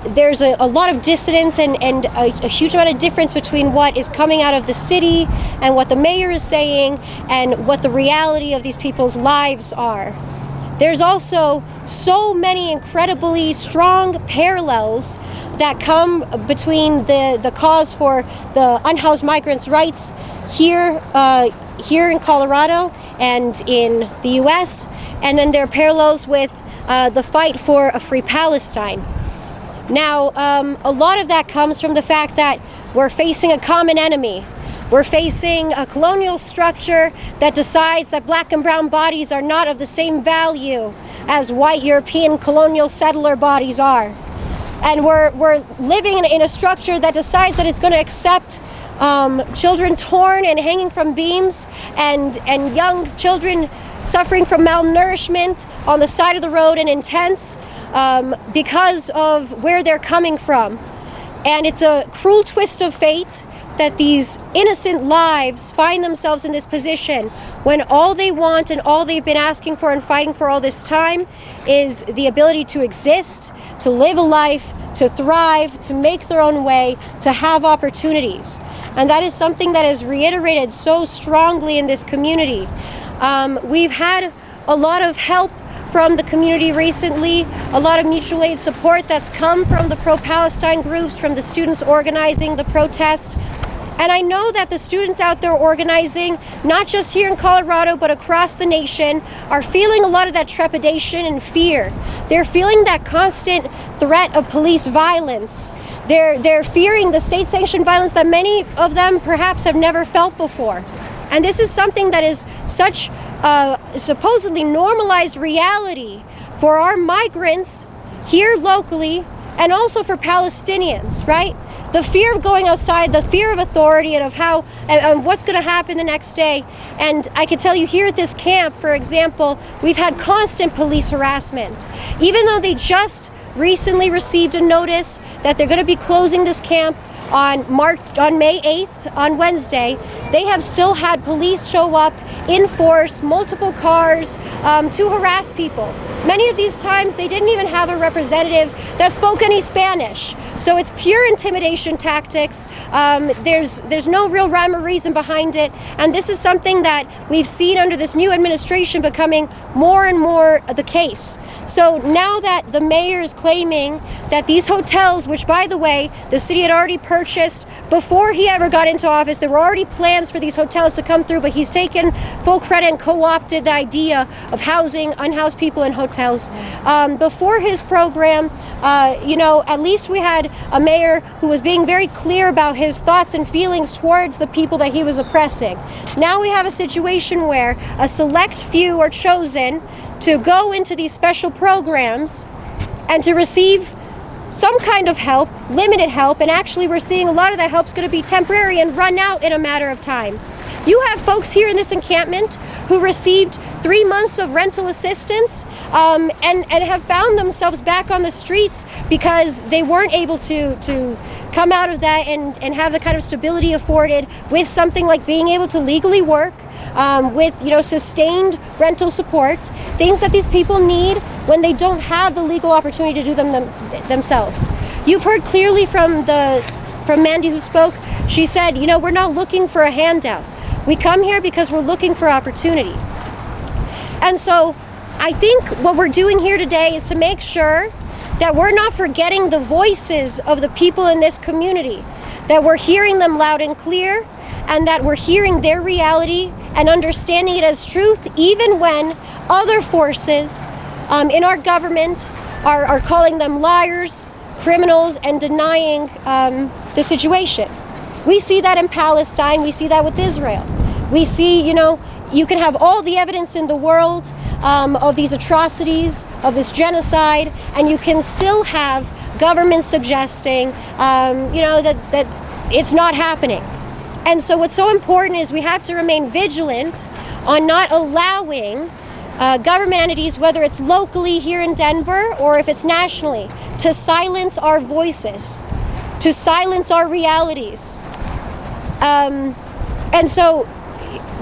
There's a lot of dissonance and a huge amount of difference between what is coming out of the city and what the mayor is saying and what the reality of these people's lives are. There's also so many incredibly strong parallels that come between the cause for the unhoused migrants' rights here in Colorado and in the U.S., and then there are parallels with the fight for a free Palestine. Now, a lot of that comes from the fact that we're facing a common enemy. We're facing a colonial structure that decides that black and brown bodies are not of the same value as white European colonial settler bodies are. And we're living in a structure that decides that it's going to accept children torn and hanging from beams and young children suffering from malnourishment on the side of the road and in tents because of where they're coming from. And it's a cruel twist of fate that these innocent lives find themselves in this position when all they want and all they've been asking for and fighting for all this time is the ability to exist, to live a life, to thrive, to make their own way, to have opportunities. And that is something that is reiterated so strongly in this community. We've had a lot of help from the community recently, a lot of mutual aid support that's come from the pro-Palestine groups, from the students organizing the protest. And I know that the students out there organizing, not just here in Colorado, but across the nation, are feeling a lot of that trepidation and fear. They're feeling that constant threat of police violence. They're fearing the state-sanctioned violence that many of them perhaps have never felt before. And this is something that is such supposedly normalized reality for our migrants here locally and also for Palestinians, right? The fear of going outside, the fear of authority and of how and what's going to happen the next day. And I can tell you here at this camp, for example, we've had constant police harassment. Even though they just recently received a notice that they're going to be closing this camp on May 8th, on Wednesday, they have still had police show up in force, multiple cars, to harass people. Many of these times they didn't even have a representative that spoke any Spanish. So it's pure intimidation tactics. There's no real rhyme or reason behind it. And this is something that we've seen under this new administration becoming more and more the case. So now that the mayor is claiming that these hotels, which by the way, the city had already purchased before he ever got into office, there were already plans for these hotels to come through, but he's taken full credit and co-opted the idea of housing unhoused people in hotels. Before his program, at least we had a mayor who was being very clear about his thoughts and feelings towards the people that he was oppressing. Now we have a situation where a select few are chosen to go into these special programs and to receive some kind of help, limited help, and actually we're seeing a lot of that help's going to be temporary and run out in a matter of time. You have folks here in this encampment who received 3 months of rental assistance and have found themselves back on the streets because they weren't able to come out of that and have the kind of stability afforded with something like being able to legally work, with sustained rental support, things that these people need when they don't have the legal opportunity to do them themselves. You've heard clearly from Mandy who spoke. She said, we're not looking for a handout. We come here because we're looking for opportunity. And so I think what we're doing here today is to make sure that we're not forgetting the voices of the people in this community, that we're hearing them loud and clear, and that we're hearing their reality and understanding it as truth, even when other forces in our government are calling them liars, criminals, and denying the situation. We see that in Palestine. We see that with Israel. We see, you can have all the evidence in the world of these atrocities, of this genocide, and you can still have governments suggesting, that it's not happening. And so what's so important is we have to remain vigilant on not allowing government entities, whether it's locally here in Denver or if it's nationally, to silence our voices, to silence our realities. And so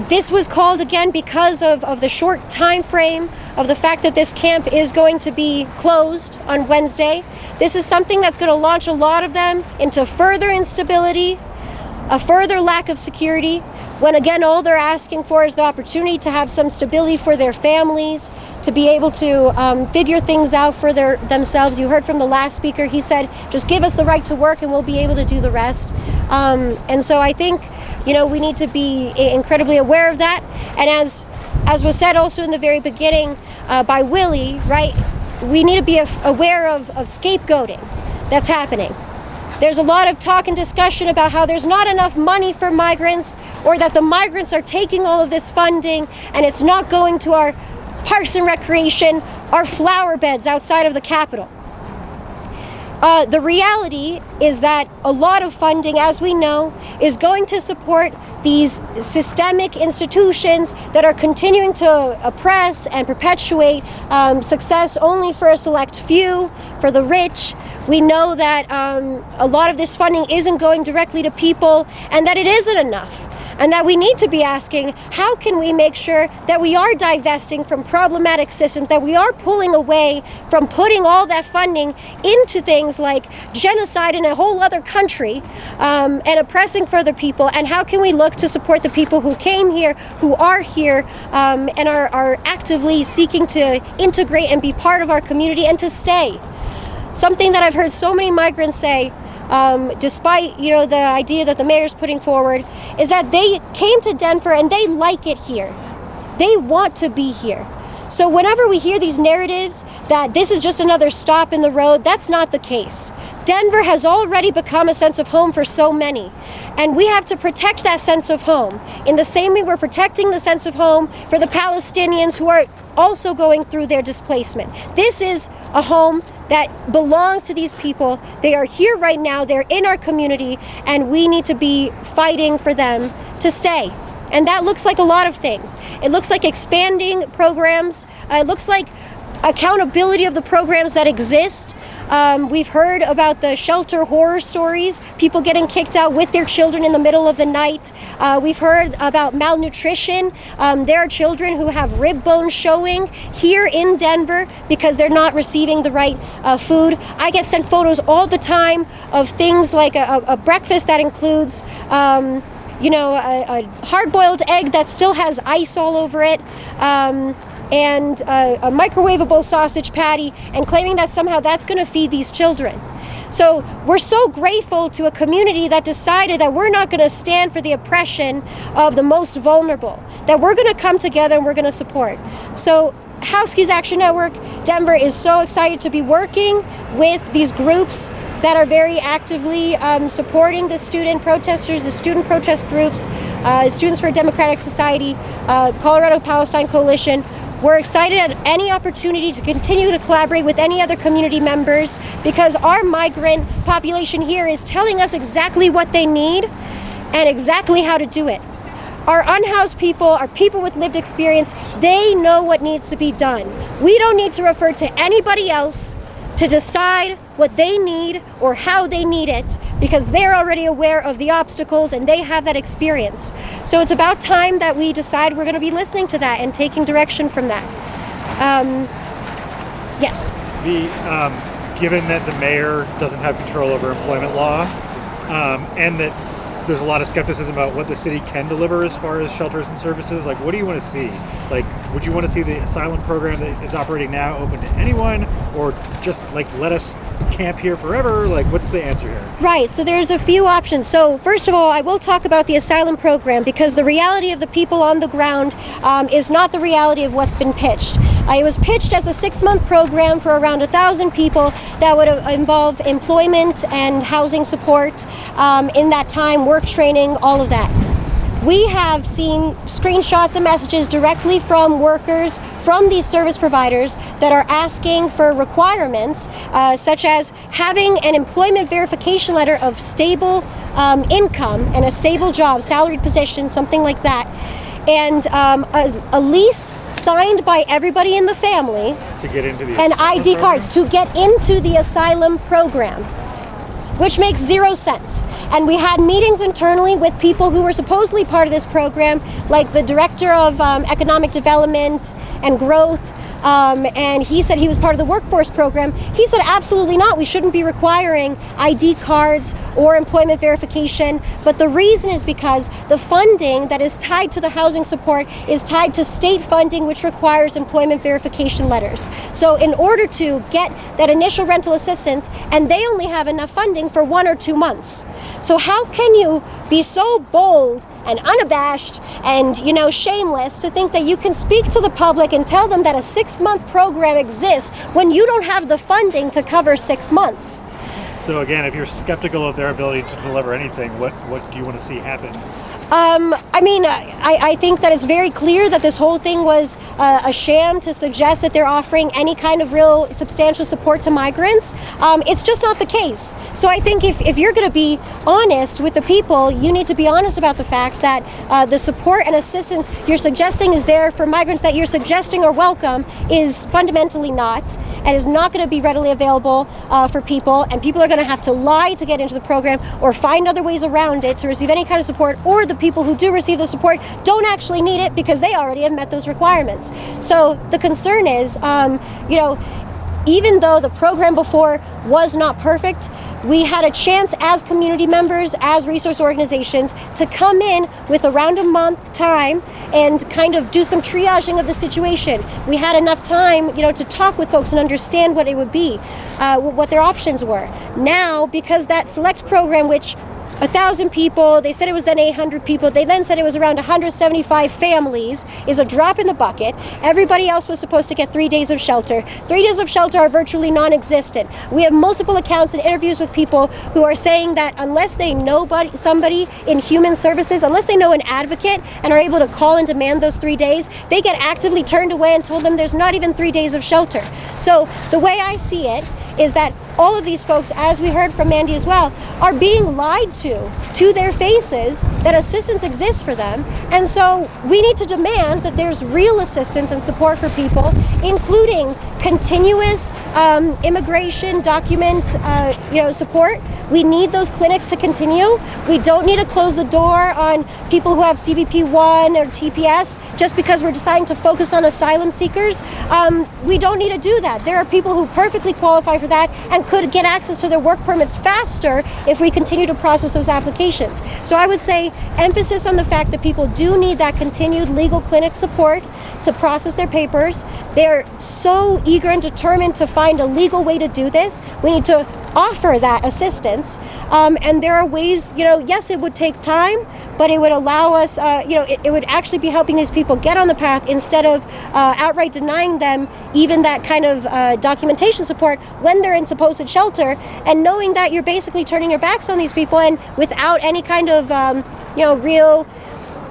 this was called again because of the short time frame of the fact that this camp is going to be closed on Wednesday. This is something that's going to launch a lot of them into further instability, a further lack of security, when again all they're asking for is the opportunity to have some stability for their families, to be able to figure things out for themselves. You heard from the last speaker, he said, just give us the right to work and we'll be able to do the rest. And so I think, we need to be incredibly aware of that. And as was said also in the very beginning by Willie, right, we need to be aware of scapegoating that's happening. There's a lot of talk and discussion about how there's not enough money for migrants, or that the migrants are taking all of this funding and it's not going to our parks and recreation, our flower beds outside of the Capitol. The reality is that a lot of funding, as we know, is going to support these systemic institutions that are continuing to oppress and perpetuate success only for a select few, for the rich. We know that a lot of this funding isn't going directly to people and that it isn't enough. and that we need to be asking, how can we make sure that we are divesting from problematic systems, that we are pulling away from putting all that funding into things like genocide in a whole other country, and oppressing further people, and how can we look to support the people who came here, who are here, and are actively seeking to integrate and be part of our community and to stay. Something that I've heard so many migrants say, despite the idea that the mayor's putting forward, is that they came to Denver and they like it here. They want to be here. So whenever we hear these narratives that this is just another stop in the road, that's not the case. Denver has already become a sense of home for so many, and we have to protect that sense of home. In the same way we're protecting the sense of home for the Palestinians who are also going through their displacement. This is a home that belongs to these people. They are here right now, they're in our community, and we need to be fighting for them to stay. And that looks like a lot of things. It looks like expanding programs. It looks like accountability of the programs that exist. We've heard about the shelter horror stories, people getting kicked out with their children in the middle of the night. We've heard about malnutrition. There are children who have rib bones showing here in Denver because they're not receiving the right food. I get sent photos all the time of things like a breakfast that includes a hard-boiled egg that still has ice all over it, and a microwavable sausage patty, and claiming that somehow that's going to feed these children. So we're so grateful to a community that decided that we're not going to stand for the oppression of the most vulnerable, that we're going to come together and we're going to support. So Housekeys Action Network Denver is so excited to be working with these groups that are very actively supporting the student protesters, the student protest groups, Students for a Democratic Society, Colorado Palestine Coalition. We're excited at any opportunity to continue to collaborate with any other community members, because our migrant population here is telling us exactly what they need and exactly how to do it. Our unhoused people are people with lived experience. They know what needs to be done. We don't need to refer to anybody else to decide what they need or how they need it, because they're already aware of the obstacles and they have that experience. So it's about time that we decide we're going to be listening to that and taking direction from that. Yes. Given that the mayor doesn't have control over employment law, and that there's a lot of skepticism about what the city can deliver as far as shelters and services, like, what do you want to see? Like, would you want to see the asylum program that is operating now open to anyone, or just like let us camp here forever? Like, what's the answer here? Right, so there's a few options. So first of all, I will talk about the asylum program, because the reality of the people on the ground is not the reality of what's been pitched. It was pitched as a 6-month program for around 1,000 people that would involve employment and housing support in that time, work training, all of that. We have seen screenshots and messages directly from workers from these service providers that are asking for requirements such as having an employment verification letter of stable income and a stable job, salaried position, something like that, and a lease signed by everybody in the family to get into the and ID cards to get into the asylum program, which makes zero sense. And we had meetings internally with people who were supposedly part of this program, like the director of economic development and growth, and he said he was part of the workforce program. He said absolutely not, we shouldn't be requiring ID cards or employment verification. But the reason is because the funding that is tied to the housing support is tied to state funding, which requires employment verification letters. So in order to get that initial rental assistance, and they only have enough funding for 1 or 2 months. So how can you be so bold and unabashed and, shameless to think that you can speak to the public and tell them that a 6-month program exists when you don't have the funding to cover 6 months? So again, if you're skeptical of their ability to deliver anything, what do you want to see happen? I think that it's very clear that this whole thing was a sham to suggest that they're offering any kind of real substantial support to migrants. It's just not the case. So I think if you're going to be honest with the people, you need to be honest about the fact that the support and assistance you're suggesting is there for migrants that you're suggesting are welcome is fundamentally not, and is not going to be readily available for people, and people are going to have to lie to get into the program or find other ways around it to receive any kind of support, or the people who do receive the support don't actually need it because they already have met those requirements. So the concern is, even though the program before was not perfect, we had a chance as community members, as resource organizations, to come in with around a month time and kind of do some triaging of the situation. We had enough time, to talk with folks and understand what it would be, what their options were. Now, because that select program, which 1,000 people, they said it was then 800 people, they then said it was around 175 families, is a drop in the bucket. Everybody else was supposed to get 3 days of shelter. 3 days of shelter are virtually non-existent. We have multiple accounts and interviews with people who are saying that unless they know somebody in human services, unless they know an advocate and are able to call and demand those 3 days, they get actively turned away and told them there's not even 3 days of shelter. So the way I see it is that all of these folks, as we heard from Mandy as well, are being lied to their faces that assistance exists for them. And so we need to demand that there's real assistance and support for people, including continuous immigration document support. We need those clinics to continue. We don't need to close the door on people who have CBP-1 or TPS just because we're deciding to focus on asylum seekers. We don't need to do that. There are people who perfectly qualify for that and could get access to their work permits faster if we continue to process those applications. So I would say emphasis on the fact that people do need that continued legal clinic support to process their papers. They're so eager and determined to find a legal way to do this. We need to offer that assistance. And there are ways, yes, it would take time, but it would allow us, it would actually be helping these people get on the path instead of outright denying them even that kind of documentation support when they're in supposed shelter, and knowing that you're basically turning your backs on these people and without any kind of, real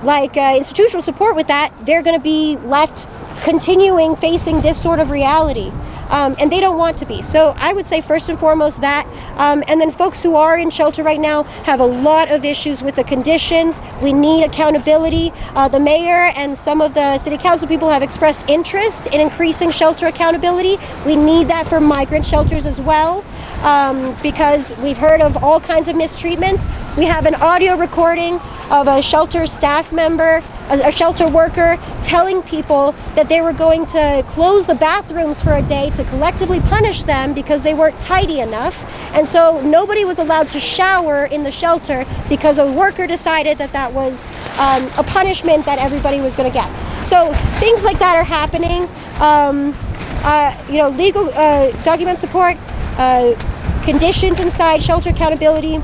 institutional support with that, they're going to be left continuing facing this sort of reality. And they don't want to be. So I would say first and foremost that, and then folks who are in shelter right now have a lot of issues with the conditions. We need accountability. The mayor and some of the city council people have expressed interest in increasing shelter accountability. We need that for migrant shelters as well, because we've heard of all kinds of mistreatments. We have an audio recording of a shelter staff member, a shelter worker, telling people that they were going to close the bathrooms for a day to collectively punish them because they weren't tidy enough. And so nobody was allowed to shower in the shelter because a worker decided that that was a punishment that everybody was going to get. So things like that are happening. Legal document support, conditions inside, shelter accountability.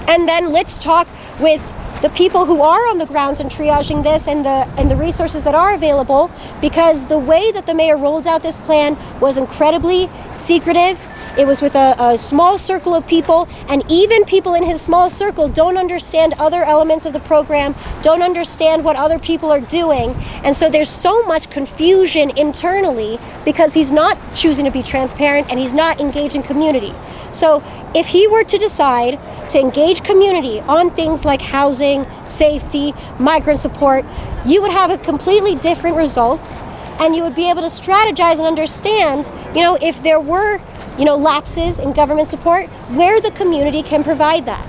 And then let's talk with the people who are on the grounds and triaging this and the resources that are available, because the way that the mayor rolled out this plan was incredibly secretive. It was with a small circle of people, and even people in his small circle don't understand other elements of the program, don't understand what other people are doing. And so there's so much confusion internally because he's not choosing to be transparent and he's not engaging community. So if he were to decide to engage community on things like housing, safety, migrant support, you would have a completely different result, and you would be able to strategize and understand, if there were lapses in government support, where the community can provide that.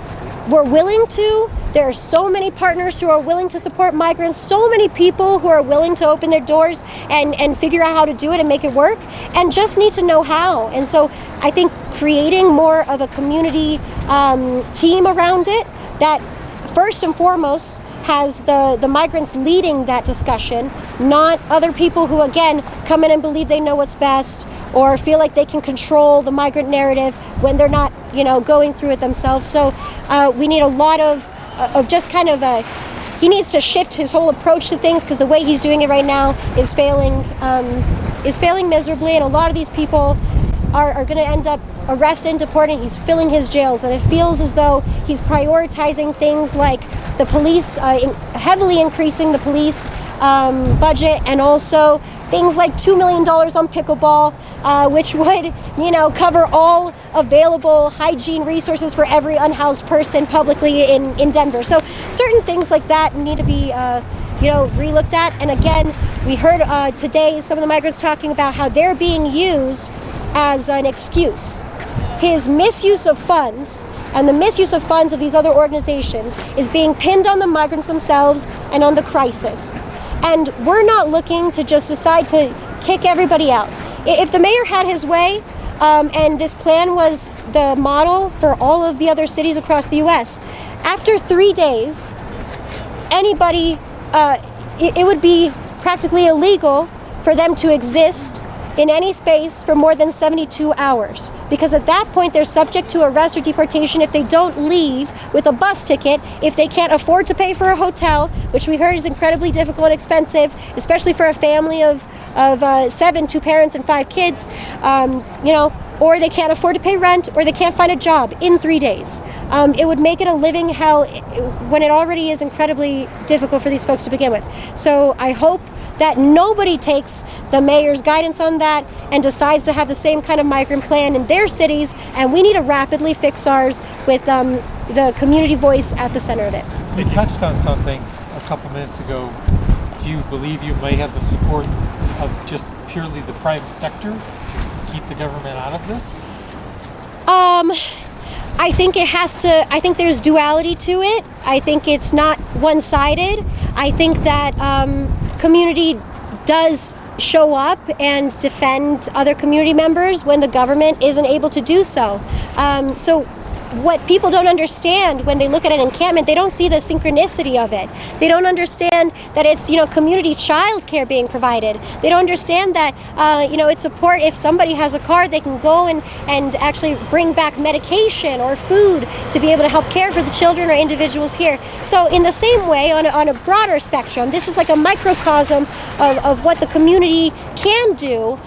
We're willing to. There are so many partners who are willing to support migrants, so many people who are willing to open their doors and figure out how to do it and make it work, and just need to know how. And so I think creating more of a community team around it that first and foremost has the migrants leading that discussion, not other people who, again, come in and believe they know what's best or feel like they can control the migrant narrative when they're not, going through it themselves. So we need a lot of just kind of he needs to shift his whole approach to things, because the way he's doing it right now is failing miserably, and a lot of these people are going to end up arrested and deported. He's filling his jails, and it feels as though he's prioritizing things like the police, heavily increasing the police budget, and also things like $2 million on pickleball, which would, cover all available hygiene resources for every unhoused person publicly in Denver. So certain things like that need to be, relooked at. And again, we heard today some of the migrants talking about how they're being used as an excuse. his misuse of funds and the misuse of funds of these other organizations is being pinned on the migrants themselves and on the crisis. And we're not looking to just decide to kick everybody out. If the mayor had his way, and this plan was the model for all of the other cities across the U.S., after 3 days, anybody, it would be practically illegal for them to exist in any space for more than 72 hours. Because at that point, they're subject to arrest or deportation if they don't leave with a bus ticket, if they can't afford to pay for a hotel, which we heard is incredibly difficult and expensive, especially for a family of 7, 2 parents and 5 kids, or they can't afford to pay rent, or they can't find a job in 3 days. It would make it a living hell when it already is incredibly difficult for these folks to begin with. So I hope that nobody takes the mayor's guidance on that and decides to have the same kind of migrant plan in their cities, and we need to rapidly fix ours with the community voice at the center of it. You touched on something a couple minutes ago. Do you believe you may have the support of just purely the private sector to keep the government out of this? I think it has to, I think there's duality to it. I think it's not one-sided. I think that community does show up and defend other community members when the government isn't able to do so. So what people don't understand when they look at an encampment, they don't see the synchronicity of it. They don't understand that it's, community child care being provided. They don't understand that, it's support. If somebody has a car, they can go and actually bring back medication or food to be able to help care for the children or individuals here. So in the same way, on a broader spectrum, this is like a microcosm of what the community can do.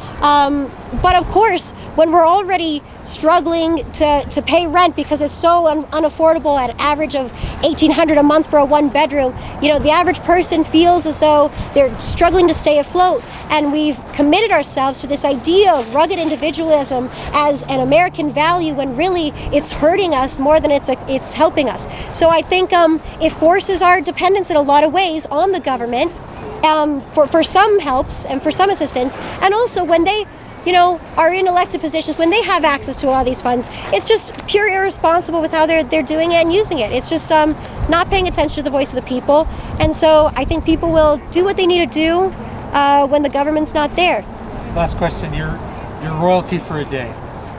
But of course, when we're already struggling to pay rent because it's so unaffordable at an average of $1,800 a month for a 1-bedroom, the average person feels as though they're struggling to stay afloat. And we've committed ourselves to this idea of rugged individualism as an American value when really it's hurting us more than it's helping us. So I think it forces our dependence in a lot of ways on the government for some helps and for some assistance. And also when they are in elected positions, when they have access to all these funds, it's just pure irresponsible with how they're doing it and using it. It's just not paying attention to the voice of the people. And so I think people will do what they need to do when the government's not there. Last question, your royalty for a day.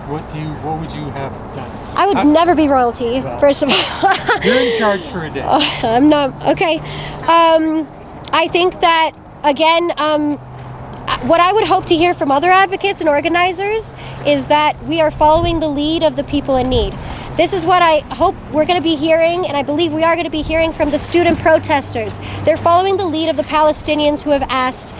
What would you have done? I would never be royalty, first of all. You're in charge for a day. I'm not. Okay. I think that, again, what I would hope to hear from other advocates and organizers is that we are following the lead of the people in need. This is what I hope we're going to be hearing, and I believe we are going to be hearing from the student protesters. They're following the lead of the Palestinians who have asked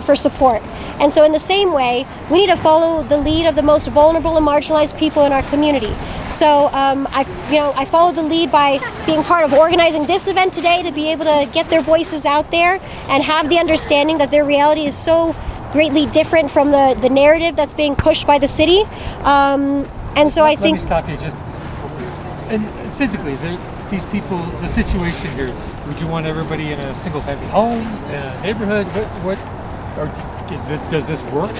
for support. And so in the same way, we need to follow the lead of the most vulnerable and marginalized people in our community. So I followed the lead by being part of organizing this event today to be able to get their voices out there and have the understanding that their reality is so greatly different from the narrative that's being pushed by the city. And so I think... Let me stop you just... And physically, these people, the situation here, would you want everybody in a single-family home, in a neighborhood? Does this work?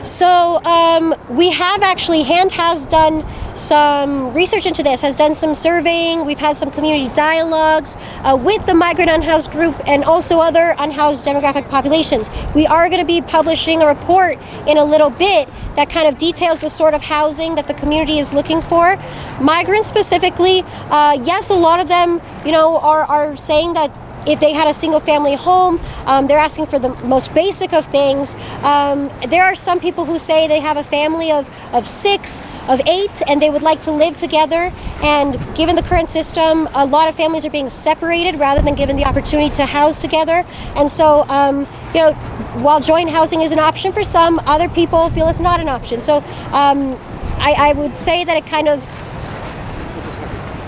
So we have actually, HAND has done some research into this, has done some surveying. We've had some community dialogues with the Migrant Unhoused group and also other unhoused demographic populations. We are going to be publishing a report in a little bit that kind of details the sort of housing that the community is looking for. Migrants specifically, yes, a lot of them, are saying that if they had a single-family home, they're asking for the most basic of things. There are some people who say they have a family of 6, of 8, and they would like to live together. And given the current system, a lot of families are being separated rather than given the opportunity to house together. And so, while joint housing is an option for some, other people feel it's not an option. So I would say that it kind of,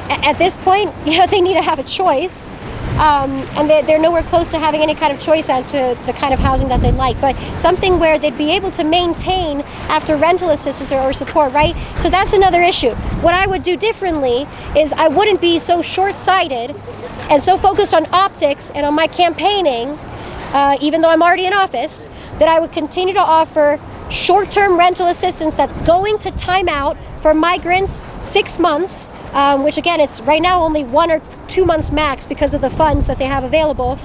at this point, they need to have a choice. And they're nowhere close to having any kind of choice as to the kind of housing that they'd like, but something where they'd be able to maintain after rental assistance or support, right? So that's another issue. What I would do differently is I wouldn't be so short-sighted and so focused on optics and on my campaigning, even though I'm already in office, that I would continue to offer short-term rental assistance that's going to time out for migrants 6 months, which again, it's right now only 1 or 2 months max because of the funds that they have available,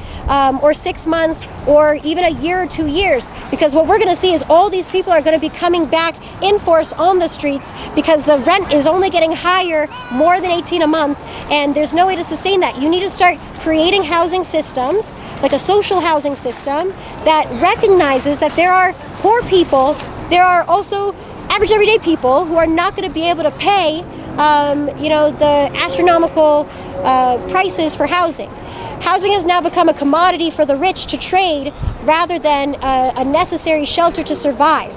or 6 months, or even a year or 2 years. Because what we're going to see is all these people are going to be coming back in force on the streets because the rent is only getting higher, more than 18 a month, and there's no way to sustain that. You need to start creating housing systems, like a social housing system that recognizes that there are poor people, there are also average everyday people who are not going to be able to pay the astronomical prices for housing. Housing has now become a commodity for the rich to trade rather than a necessary shelter to survive.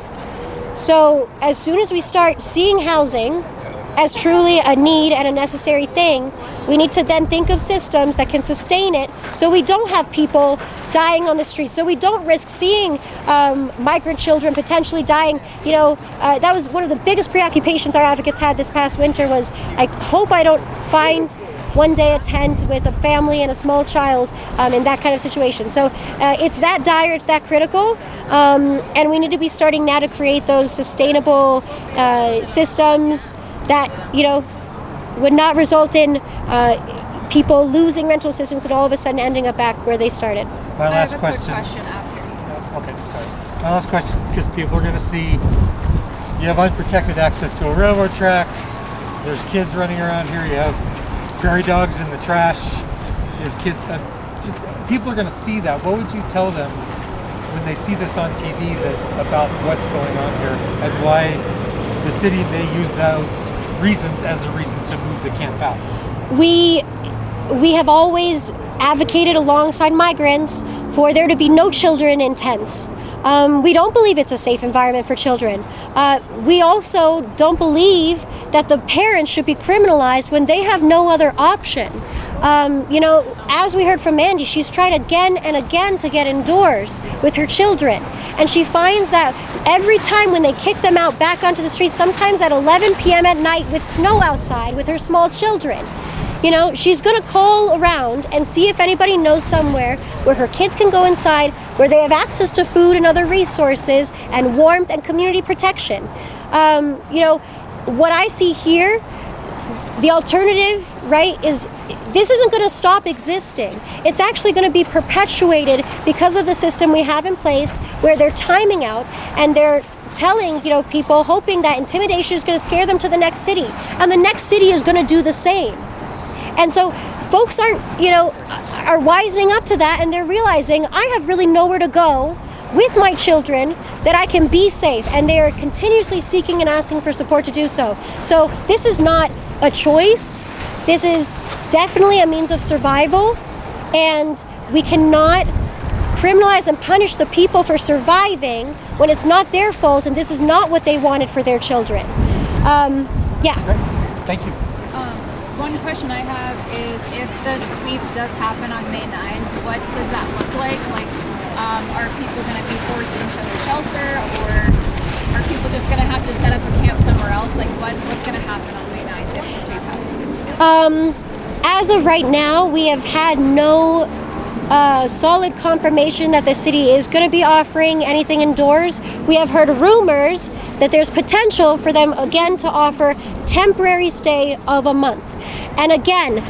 So as soon as we start seeing housing as truly a need and a necessary thing, we need to then think of systems that can sustain it so we don't have people dying on the streets, so we don't risk seeing migrant children potentially dying. That was one of the biggest preoccupations our advocates had this past winter was, I hope I don't find one day a tent with a family and a small child in that kind of situation. So it's that dire, it's that critical, and we need to be starting now to create those sustainable systems that, would not result in people losing rental assistance and all of a sudden ending up back where they started. My last question. after. Okay, sorry. My last question, because people are going to see you have unprotected access to a railroad track. There's kids running around here. You have prairie dogs in the trash. You have kids. People are going to see that. What would you tell them when they see this on TV about what's going on here and why the city may use those reasons as a reason to move the camp out? We have always advocated alongside migrants for there to be no children in tents. We don't believe it's a safe environment for children. We also don't believe that the parents should be criminalized when they have no other option. As we heard from Mandy, she's tried again and again to get indoors with her children. And she finds that every time when they kick them out back onto the streets, sometimes at 11 p.m. at night with snow outside with her small children, she's going to call around and see if anybody knows somewhere where her kids can go inside, where they have access to food and other resources and warmth and community protection. What I see here, the alternative, right, is this isn't going to stop existing. It's actually going to be perpetuated because of the system we have in place where they're timing out and they're telling, people, hoping that intimidation is going to scare them to the next city. And the next city is going to do the same. And so folks are wising up to that, and they're realizing I have really nowhere to go with my children that I can be safe, and they are continuously seeking and asking for support to do so. So this is not a choice. This is definitely a means of survival, and we cannot criminalize and punish the people for surviving when it's not their fault and this is not what they wanted for their children. Great. Thank you. One question I have is, if the sweep does happen on May 9th, what does that look like? Are people going to be forced into a shelter, or are people just going to have to set up a camp somewhere else? What's going to happen on May 9th if the sweep happens? As of right now, we have had no solid confirmation that the city is going to be offering anything indoors. We have heard rumors that there's potential for them again to offer temporary stay of a month. And again,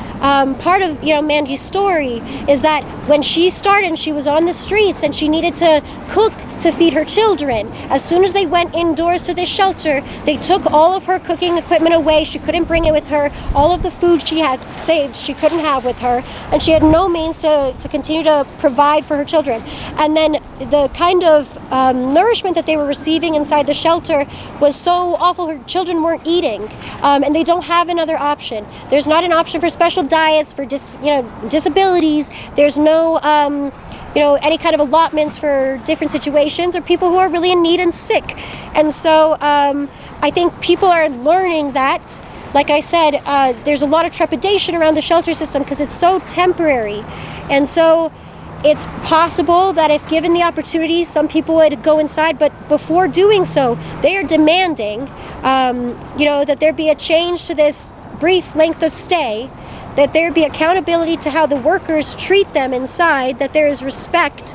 part of Mandy's story is that when she started, she was on the streets and she needed to cook to feed her children. As soon as they went indoors to this shelter, they took all of her cooking equipment away. She couldn't bring it with her. All of the food she had saved, she couldn't have with her. And she had no means to continue to provide for her children. And then the kind of nourishment that they were receiving inside the shelter was so awful. Her children weren't eating, and they don't have another option. There's not an option for special diets for disabilities. There's no any kind of allotments for different situations or people who are really in need and sick. And so I think people are learning that, like I said, there's a lot of trepidation around the shelter system because it's so temporary. And so it's possible that if given the opportunity, some people would go inside, but before doing so, they are demanding, that there be a change to this brief length of stay, that there be accountability to how the workers treat them inside, that there is respect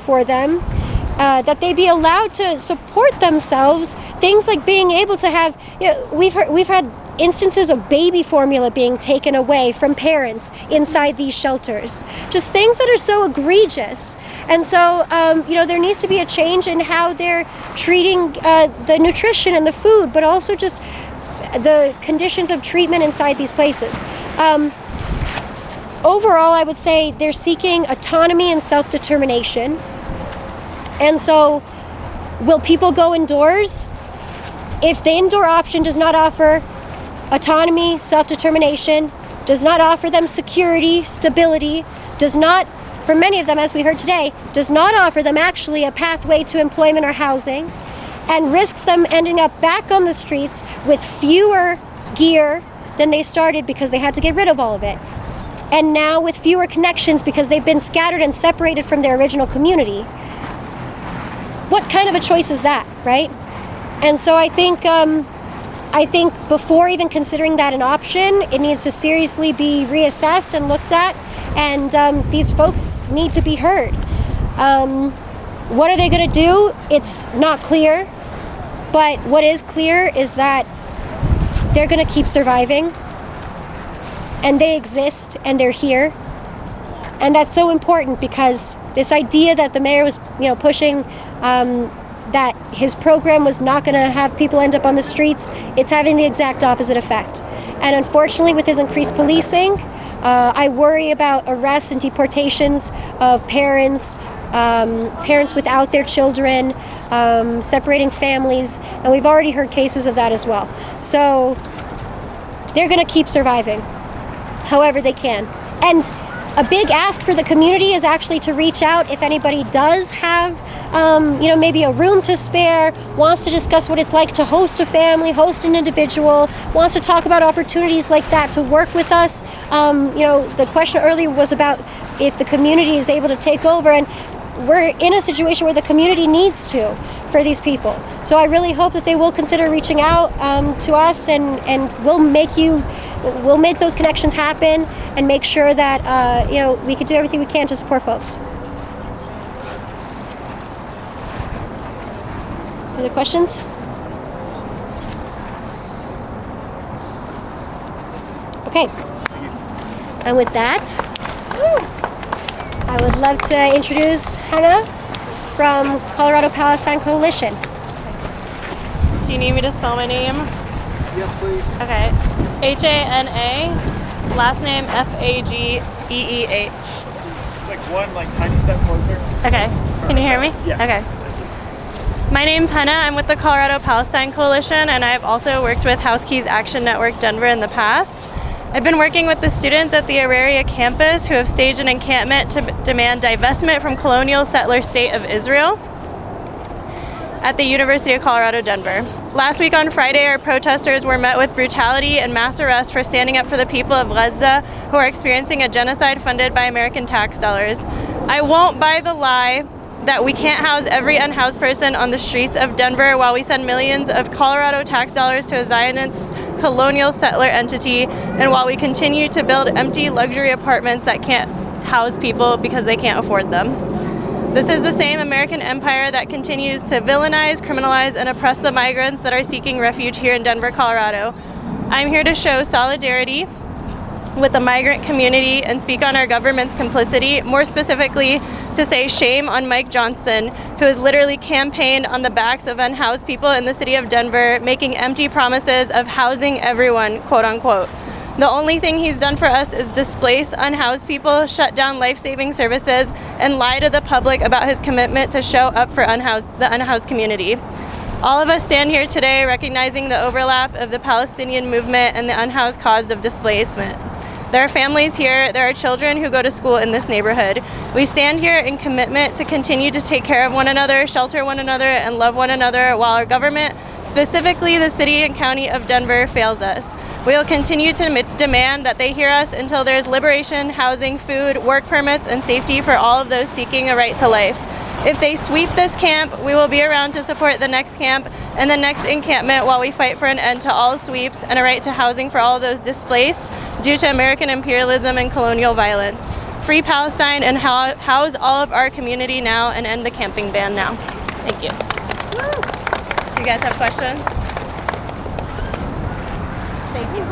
for them, that they be allowed to support themselves. Things like being able to have, we've had instances of baby formula being taken away from parents inside these shelters. Just things that are so egregious. And so, there needs to be a change in how they're treating the nutrition and the food, but also just the conditions of treatment inside these places. Overall, I would say they're seeking autonomy and self-determination. And so, will people go indoors? If the indoor option does not offer autonomy, self-determination, does not offer them security, stability, does not, for many of them, as we heard today, does not offer them actually a pathway to employment or housing, and risks them ending up back on the streets with fewer gear than they started because they had to get rid of all of it. And now with fewer connections because they've been scattered and separated from their original community. What kind of a choice is that, right? And so I think before even considering that an option, it needs to seriously be reassessed and looked at, and these folks need to be heard. What are they going to do? It's not clear, but what is clear is that they're going to keep surviving, and they exist, and they're here. And that's so important because this idea that the mayor was, pushing, that his program was not going to have people end up on the streets, it's having the exact opposite effect. And unfortunately, with his increased policing, I worry about arrests and deportations of parents without their children, separating families, and we've already heard cases of that as well. So they're going to keep surviving however they can. And a big ask for the community is actually to reach out if anybody does have, maybe a room to spare, wants to discuss what it's like to host a family, host an individual, wants to talk about opportunities like that to work with us. The question earlier was about if the community is able to take over, and we're in a situation where the community needs to for these people. So I really hope that they will consider reaching out to us, and we'll make those connections happen and make sure that we can do everything we can to support folks. Other questions? Okay. And with that, I would love to introduce Hannah from Colorado Palestine Coalition. Do you need me to spell my name? Yes, please. Okay. Hana, last name Fageeeh. Tiny step closer. Okay. Can you hear me? Yeah. Okay. My name's Hannah. I'm with the Colorado Palestine Coalition, and I've also worked with Housekeys Action Network Denver in the past. I've been working with the students at the Auraria Campus who have staged an encampment to demand divestment from colonial settler state of Israel at the University of Colorado, Denver. Last week on Friday, our protesters were met with brutality and mass arrest for standing up for the people of Gaza who are experiencing a genocide funded by American tax dollars. I won't buy the lie that we can't house every unhoused person on the streets of Denver while we send millions of Colorado tax dollars to a Zionist colonial settler entity, and while we continue to build empty luxury apartments that can't house people because they can't afford them. This is the same American empire that continues to villainize, criminalize, and oppress the migrants that are seeking refuge here in Denver, Colorado. I'm here to show solidarity with the migrant community and speak on our government's complicity, more specifically to say shame on Mike Johnson, who has literally campaigned on the backs of unhoused people in the city of Denver, making empty promises of housing everyone, quote unquote. The only thing he's done for us is displace unhoused people, shut down life-saving services, and lie to the public about his commitment to show up for the unhoused community. All of us stand here today recognizing the overlap of the Palestinian movement and the unhoused cause of displacement. There are families here, there are children who go to school in this neighborhood. We stand here in commitment to continue to take care of one another, shelter one another, and love one another while our government, specifically the city and county of Denver, fails us. We will continue to demand that they hear us until there is liberation, housing, food, work permits, and safety for all of those seeking a right to life. If they sweep this camp, we will be around to support the next camp and the next encampment while we fight for an end to all sweeps and a right to housing for all of those displaced due to American imperialism and colonial violence. free Palestine and house all of our community now and end the camping ban now. Thank you. Do you guys have questions? Thank you.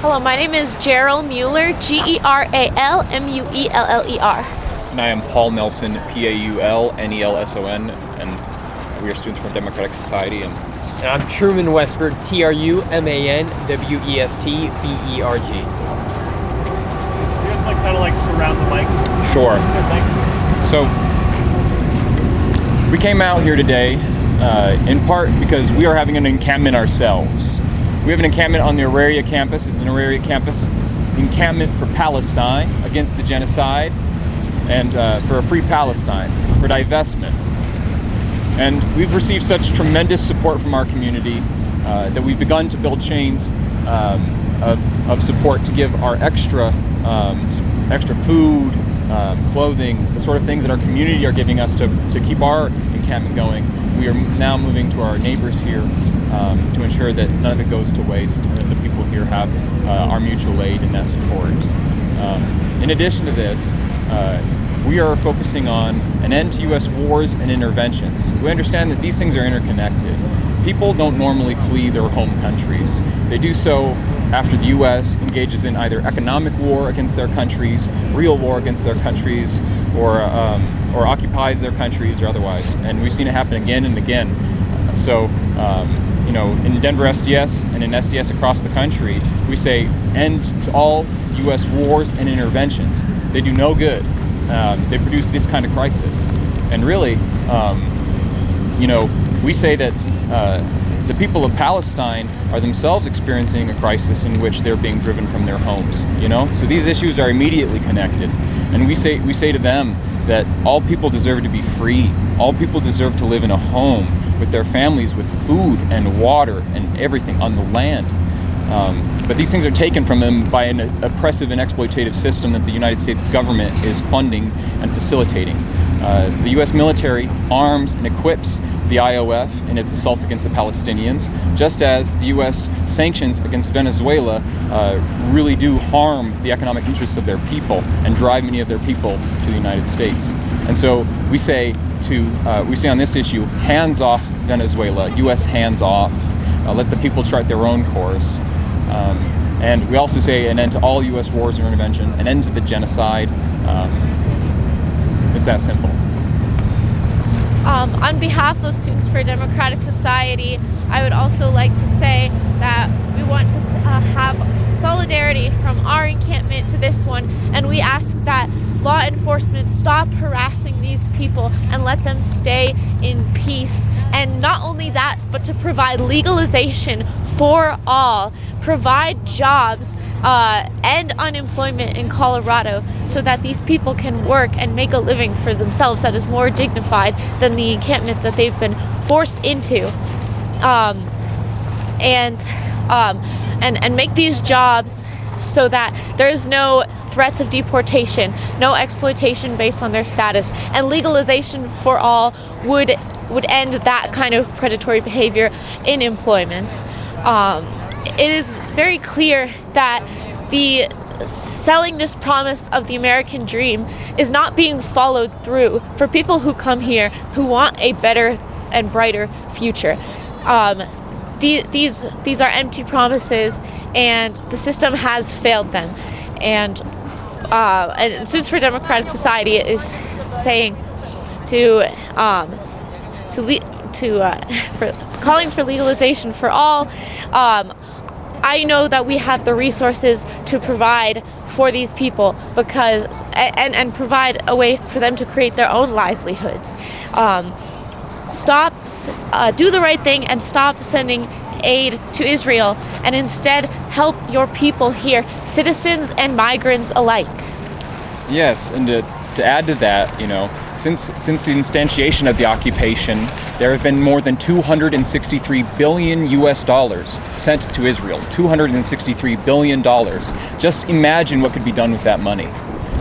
Hello, my name is Gerald Mueller, Geralmueller. And I am Paul Nelson, Paulnelson, and we are students from Democratic Society. And I'm Truman Westberg, Trumanwestberg. You guys like kind of like surround the mics? Sure. Yeah, thanks. So we came out here today in part because we are having an encampment ourselves. We have an encampment on the Auraria Campus. It's an Auraria Campus encampment for Palestine, against the genocide, and for a free Palestine, for divestment. And we've received such tremendous support from our community that we've begun to build chains of support to give our extra food, clothing, the sort of things that our community are giving us to keep our encampment going. We are now moving to our neighbors here to ensure that none of it goes to waste, and that the people here have our mutual aid and that support. In addition to this, we are focusing on an end to U.S. wars and interventions. We understand that these things are interconnected. People don't normally flee their home countries. They do so after the U.S. engages in either economic war against their countries, real war against their countries, or occupies their countries or otherwise. And we've seen it happen again and again. So, in Denver SDS and in SDS across the country, we say end to all U.S. wars and interventions. They do no good. They produce this kind of crisis. And really, we say that the people of Palestine are themselves experiencing a crisis in which they're being driven from their homes. So these issues are immediately connected. And we say to them that all people deserve to be free. All people deserve to live in a home with their families, with food and water and everything on the land. But these things are taken from them by an oppressive and exploitative system that the United States government is funding and facilitating. The U.S. military arms and equips the IOF in its assault against the Palestinians, just as the U.S. sanctions against Venezuela really do harm the economic interests of their people and drive many of their people to the United States. And so we say on this issue, hands off Venezuela, U.S. hands off, let the people chart their own course. And we also say an end to all U.S. wars and intervention, an end to the genocide. It's that simple. On behalf of Students for a Democratic Society, I would also like to say that we want to have solidarity from our encampment to this one, and we ask that law enforcement stop harassing these people and let them stay in peace. And not only that, but to provide legalization for all, provide jobs, end unemployment in Colorado so that these people can work and make a living for themselves that is more dignified than the encampment that they've been forced into. And make these jobs so that there's no threats of deportation, no exploitation based on their status, and legalization for all would end that kind of predatory behavior in employment. It is very clear that the selling this promise of the American dream is not being followed through for people who come here who want a better and brighter future. These are empty promises, and the system has failed them. And Students for Democratic Society is saying for calling for legalization for all. I know that we have the resources to provide for these people because and provide a way for them to create their own livelihoods. Do the right thing and stop sending aid to Israel, and instead help your people here, citizens and migrants alike. Yes, and to add to that, since the instantiation of the occupation, there have been more than $263 billion sent to Israel. $263 billion. Just imagine what could be done with that money.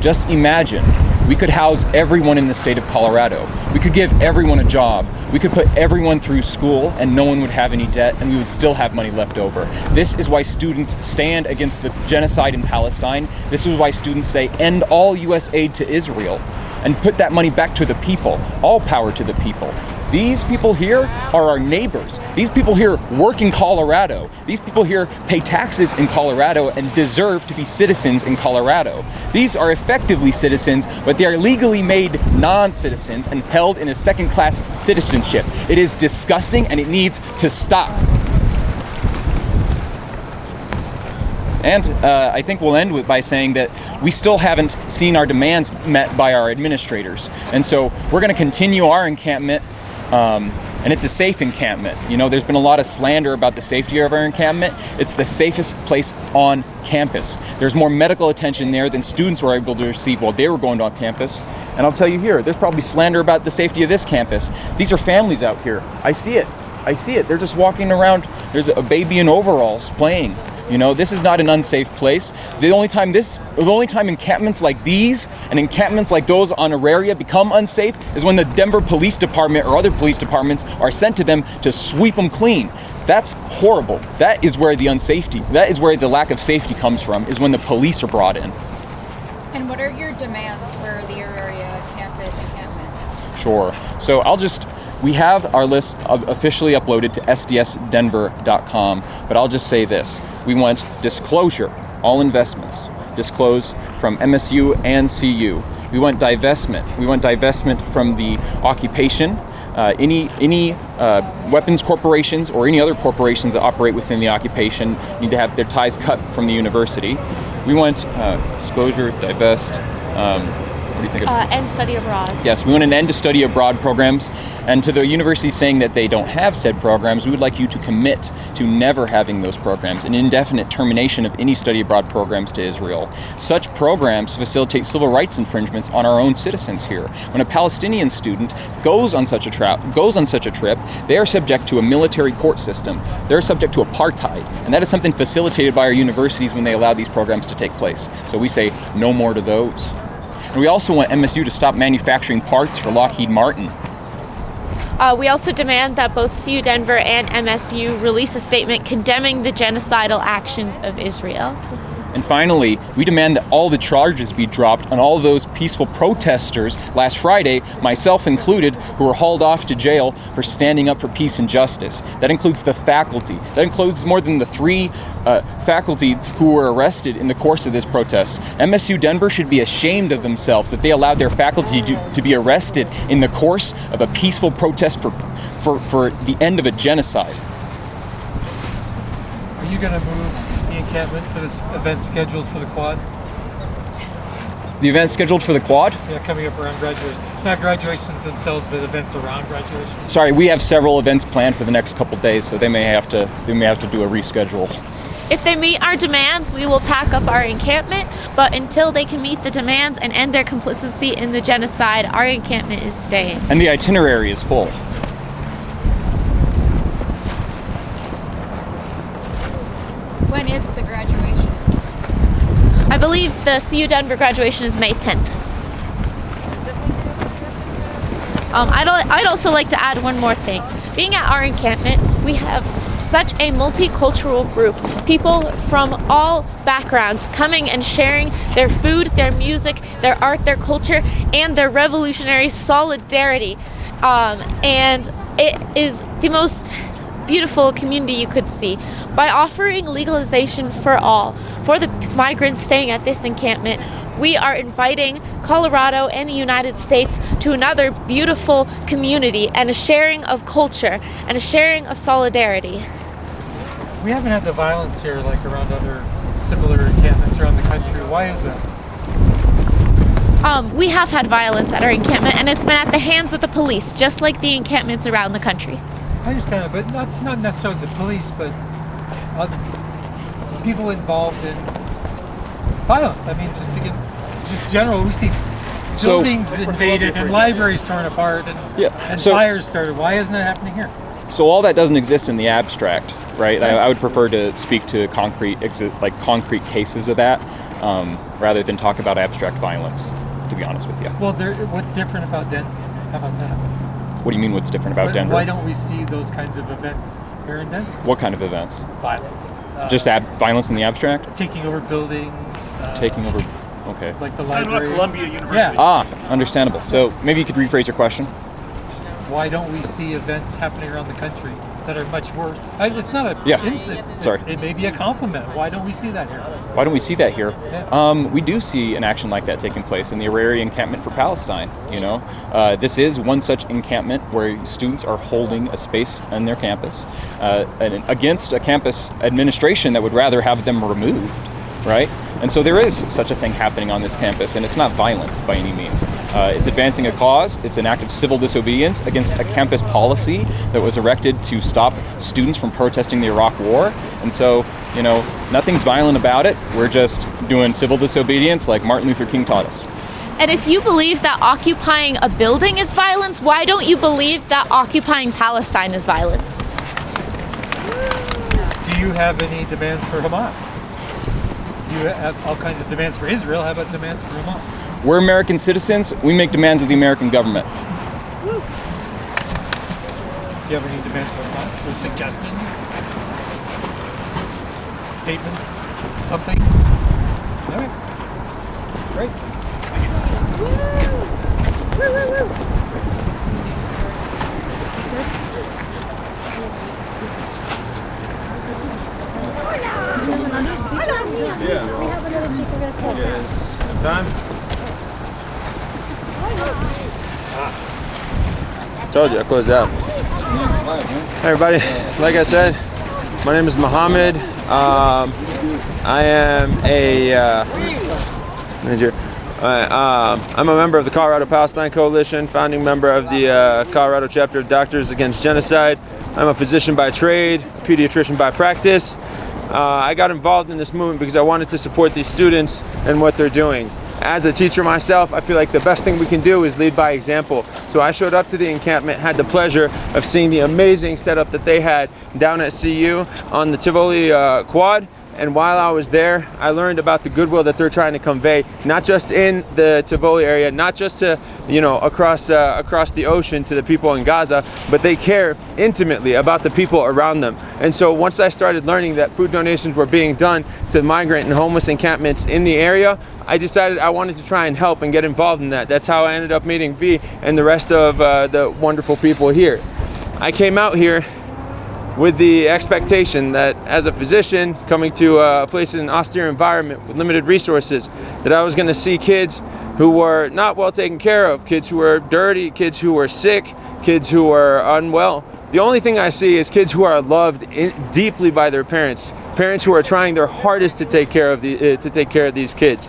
Just imagine. we could house everyone in the state of Colorado. We could give everyone a job. We could put everyone through school and no one would have any debt and we would still have money left over. This is why students stand against the genocide in Palestine. This is why students say end all U.S. aid to Israel and put that money back to the people. All power to the people. These people here are our neighbors. These people here work in Colorado. These people here pay taxes in Colorado and deserve to be citizens in Colorado. These are effectively citizens, but they are legally made non-citizens and held in a second-class citizenship. It is disgusting and it needs to stop. And I think we'll end by saying that we still haven't seen our demands met by our administrators. And so we're going to continue our encampment. And it's a safe encampment. You know, there's been a lot of slander about the safety of our encampment. It's the safest place on campus. There's more medical attention there than students were able to receive while they were going on campus. And I'll tell you here, there's probably slander about the safety of this campus. These are families out here. I see it. They're just walking around. There's a baby in overalls playing. You know, this is not an unsafe place. The only time encampments like these and encampments like those on Auraria become unsafe is when the Denver Police Department or other police departments are sent to them to sweep them clean. That's horrible. That is where the lack of safety comes from, is when the police are brought in. And what are your demands for the Auraria Campus encampment? Sure. So we have our list officially uploaded to sdsdenver.com, but I'll just say this. We want disclosure, all investments, disclosed from MSU and CU. We want divestment. We want divestment from the occupation. Any weapons corporations or any other corporations that operate within the occupation need to have their ties cut from the university. We want disclosure, divest, what do you think of And study abroad. Yes, we want an end to study abroad programs. And to the university saying that they don't have said programs, we would like you to commit to never having those programs, an indefinite termination of any study abroad programs to Israel. Such programs facilitate civil rights infringements on our own citizens here. When a Palestinian student goes on such a trip, they are subject to a military court system. They're subject to apartheid. And that is something facilitated by our universities when they allow these programs to take place. So we say no more to those. And we also want MSU to stop manufacturing parts for Lockheed Martin. We also demand that both CU Denver and MSU release a statement condemning the genocidal actions of Israel. And finally, we demand that all the charges be dropped on all those peaceful protesters last Friday, myself included, who were hauled off to jail for standing up for peace and justice. That includes the faculty. That includes more than the 3 faculty who were arrested in the course of this protest. MSU Denver should be ashamed of themselves that they allowed their faculty to be arrested in the course of a peaceful protest for the end of a genocide. Are you going to move the encampment for this event scheduled for the quad? The event scheduled for the quad? Yeah, coming up around graduation. Not graduations themselves, but events around graduation. Sorry, we have several events planned for the next couple days, so they may have to do a reschedule. If they meet our demands, we will pack up our encampment, but until they can meet the demands and end their complicity in the genocide, our encampment is staying. And the itinerary is full. When is the graduation? I believe the CU Denver graduation is May 10th. I'd also like to add one more thing. Being at our encampment, we have such a multicultural group. People from all backgrounds coming and sharing their food, their music, their art, their culture, and their revolutionary solidarity. And it is the most beautiful community you could see. By offering legalization for all, for the migrants staying at this encampment, we are inviting Colorado and the United States to another beautiful community and a sharing of culture and a sharing of solidarity. We haven't had the violence here like around other similar encampments around the country. Why is that? We have had violence at our encampment, and it's been at the hands of the police, just like the encampments around the country. I understand, but not necessarily the police, but people involved in violence. I mean, just general. We see buildings invaded and libraries torn apart and fires started. Why isn't that happening here? So all that doesn't exist in the abstract, right? I would prefer to speak to concrete cases of that rather than talk about abstract violence. to be honest with you. Well, what's different about Denver? How about that? What do you mean what's different about Denver? Why don't we see those kinds of events here in Denver? What kind of events? Violence. Just violence in the abstract? Taking over buildings. Taking over, okay. Like the library. Columbia University. Yeah. Understandable. So maybe you could rephrase your question. Why don't we see events happening around the country that are much worse? It's not a Sorry. It may be a compliment. Why don't we see that here? Why don't we see that here? Yeah. We do see an action like that taking place in the Auraria Encampment for Palestine. This is one such encampment where students are holding a space on their campus against a campus administration that would rather have them removed, right? And so there is such a thing happening on this campus, and it's not violent by any means. It's advancing a cause. It's an act of civil disobedience against a campus policy that was erected to stop students from protesting the Iraq War. And so, nothing's violent about it. We're just doing civil disobedience like Martin Luther King taught us. And if you believe that occupying a building is violence, why don't you believe that occupying Palestine is violence? Do you have any demands for Hamas? You have all kinds of demands for Israel. How about demands for Hamas? We're American citizens. We make demands of the American government. Do you have any demands for Hamas? Or suggestions? Statements? Something? All right. Great. Yeah. We have another speaker. We're going to close now. Time? Told you, I closed out. Hey everybody, like I said, my name is Mohammed. I am I'm a member of the Colorado Palestine Coalition, founding member of the Colorado chapter of Doctors Against Genocide. I'm a physician by trade, a pediatrician by practice. I got involved in this movement because I wanted to support these students and what they're doing. As a teacher myself, I feel like the best thing we can do is lead by example. So I showed up to the encampment, had the pleasure of seeing the amazing setup that they had down at CU on the Tivoli quad. And while I was there, I learned about the goodwill that they're trying to convey, not just in the Tivoli area, not just to, across the ocean to the people in Gaza, but they care intimately about the people around them. And so once I started learning that food donations were being done to migrant and homeless encampments in the area, I decided I wanted to try and help and get involved in that. That's how I ended up meeting V and the rest of the wonderful people here. I came out here with the expectation that as a physician coming to a place in an austere environment with limited resources, that I was going to see kids who were not well taken care of, kids who were dirty, kids who were sick, kids who were unwell. The only thing I see is kids who are loved deeply by their parents, parents who are trying their hardest to take care of these kids.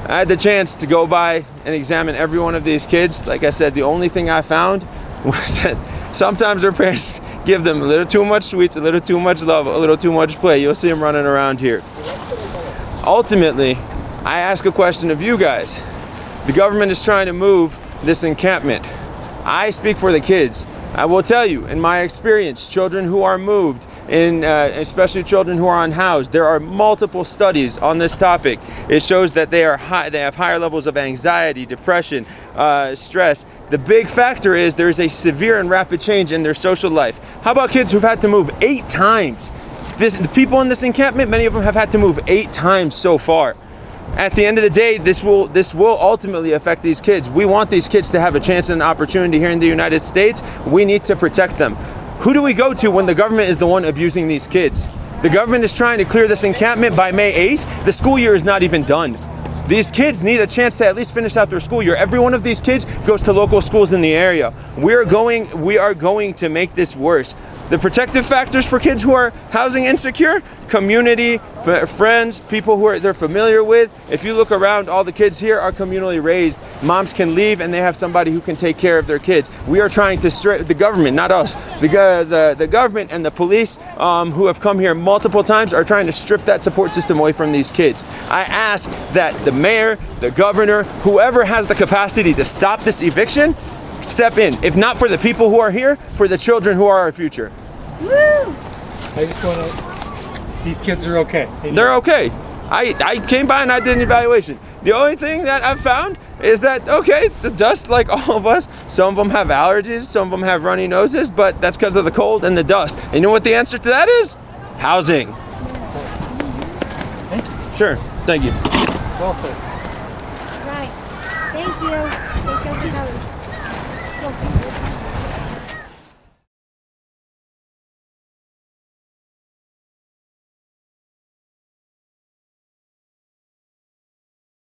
I had the chance to go by and examine every one of these kids. Like I said, the only thing I found was that sometimes their parents give them a little too much sweets, a little too much love, a little too much play. You'll see them running around here. Ultimately, I ask a question of you guys. The government is trying to move this encampment. I speak for the kids. I will tell you, in my experience, children who are moved, especially children who are unhoused, there are multiple studies on this topic. It shows that they have higher levels of anxiety, depression, stress. The big factor is there's a severe and rapid change in their social life. How about kids who've had to move 8 times? The people in this encampment, many of them have had to move 8 times so far. At the end of the day, this will ultimately affect these kids. We want these kids to have a chance and an opportunity here in the United States. We need to protect them. Who do we go to when the government is the one abusing these kids? The government is trying to clear this encampment by May 8th. The school year is not even done. These kids need a chance to at least finish out their school year. Every one of these kids goes to local schools in the area. We are going to make this worse. The protective factors for kids who are housing insecure, community, friends, people who they're familiar with. If you look around, all the kids here are communally raised. Moms can leave and they have somebody who can take care of their kids. We are trying to the government, not us, the government and the police who have come here multiple times are trying to strip that support system away from these kids. I ask that the mayor, the governor, whoever has the capacity to stop this eviction, step in. If not for the people who are here, for the children who are our future. Woo! I just want to... These kids are okay. They're okay. I came by and I did an evaluation. The only thing that I've found is that, okay, the dust, like all of us, some of them have allergies, some of them have runny noses, but that's because of the cold and the dust. And you know what the answer to that is? Housing. Thank you. Sure, thank you. Well said. Right. Thank you. Thank you for coming.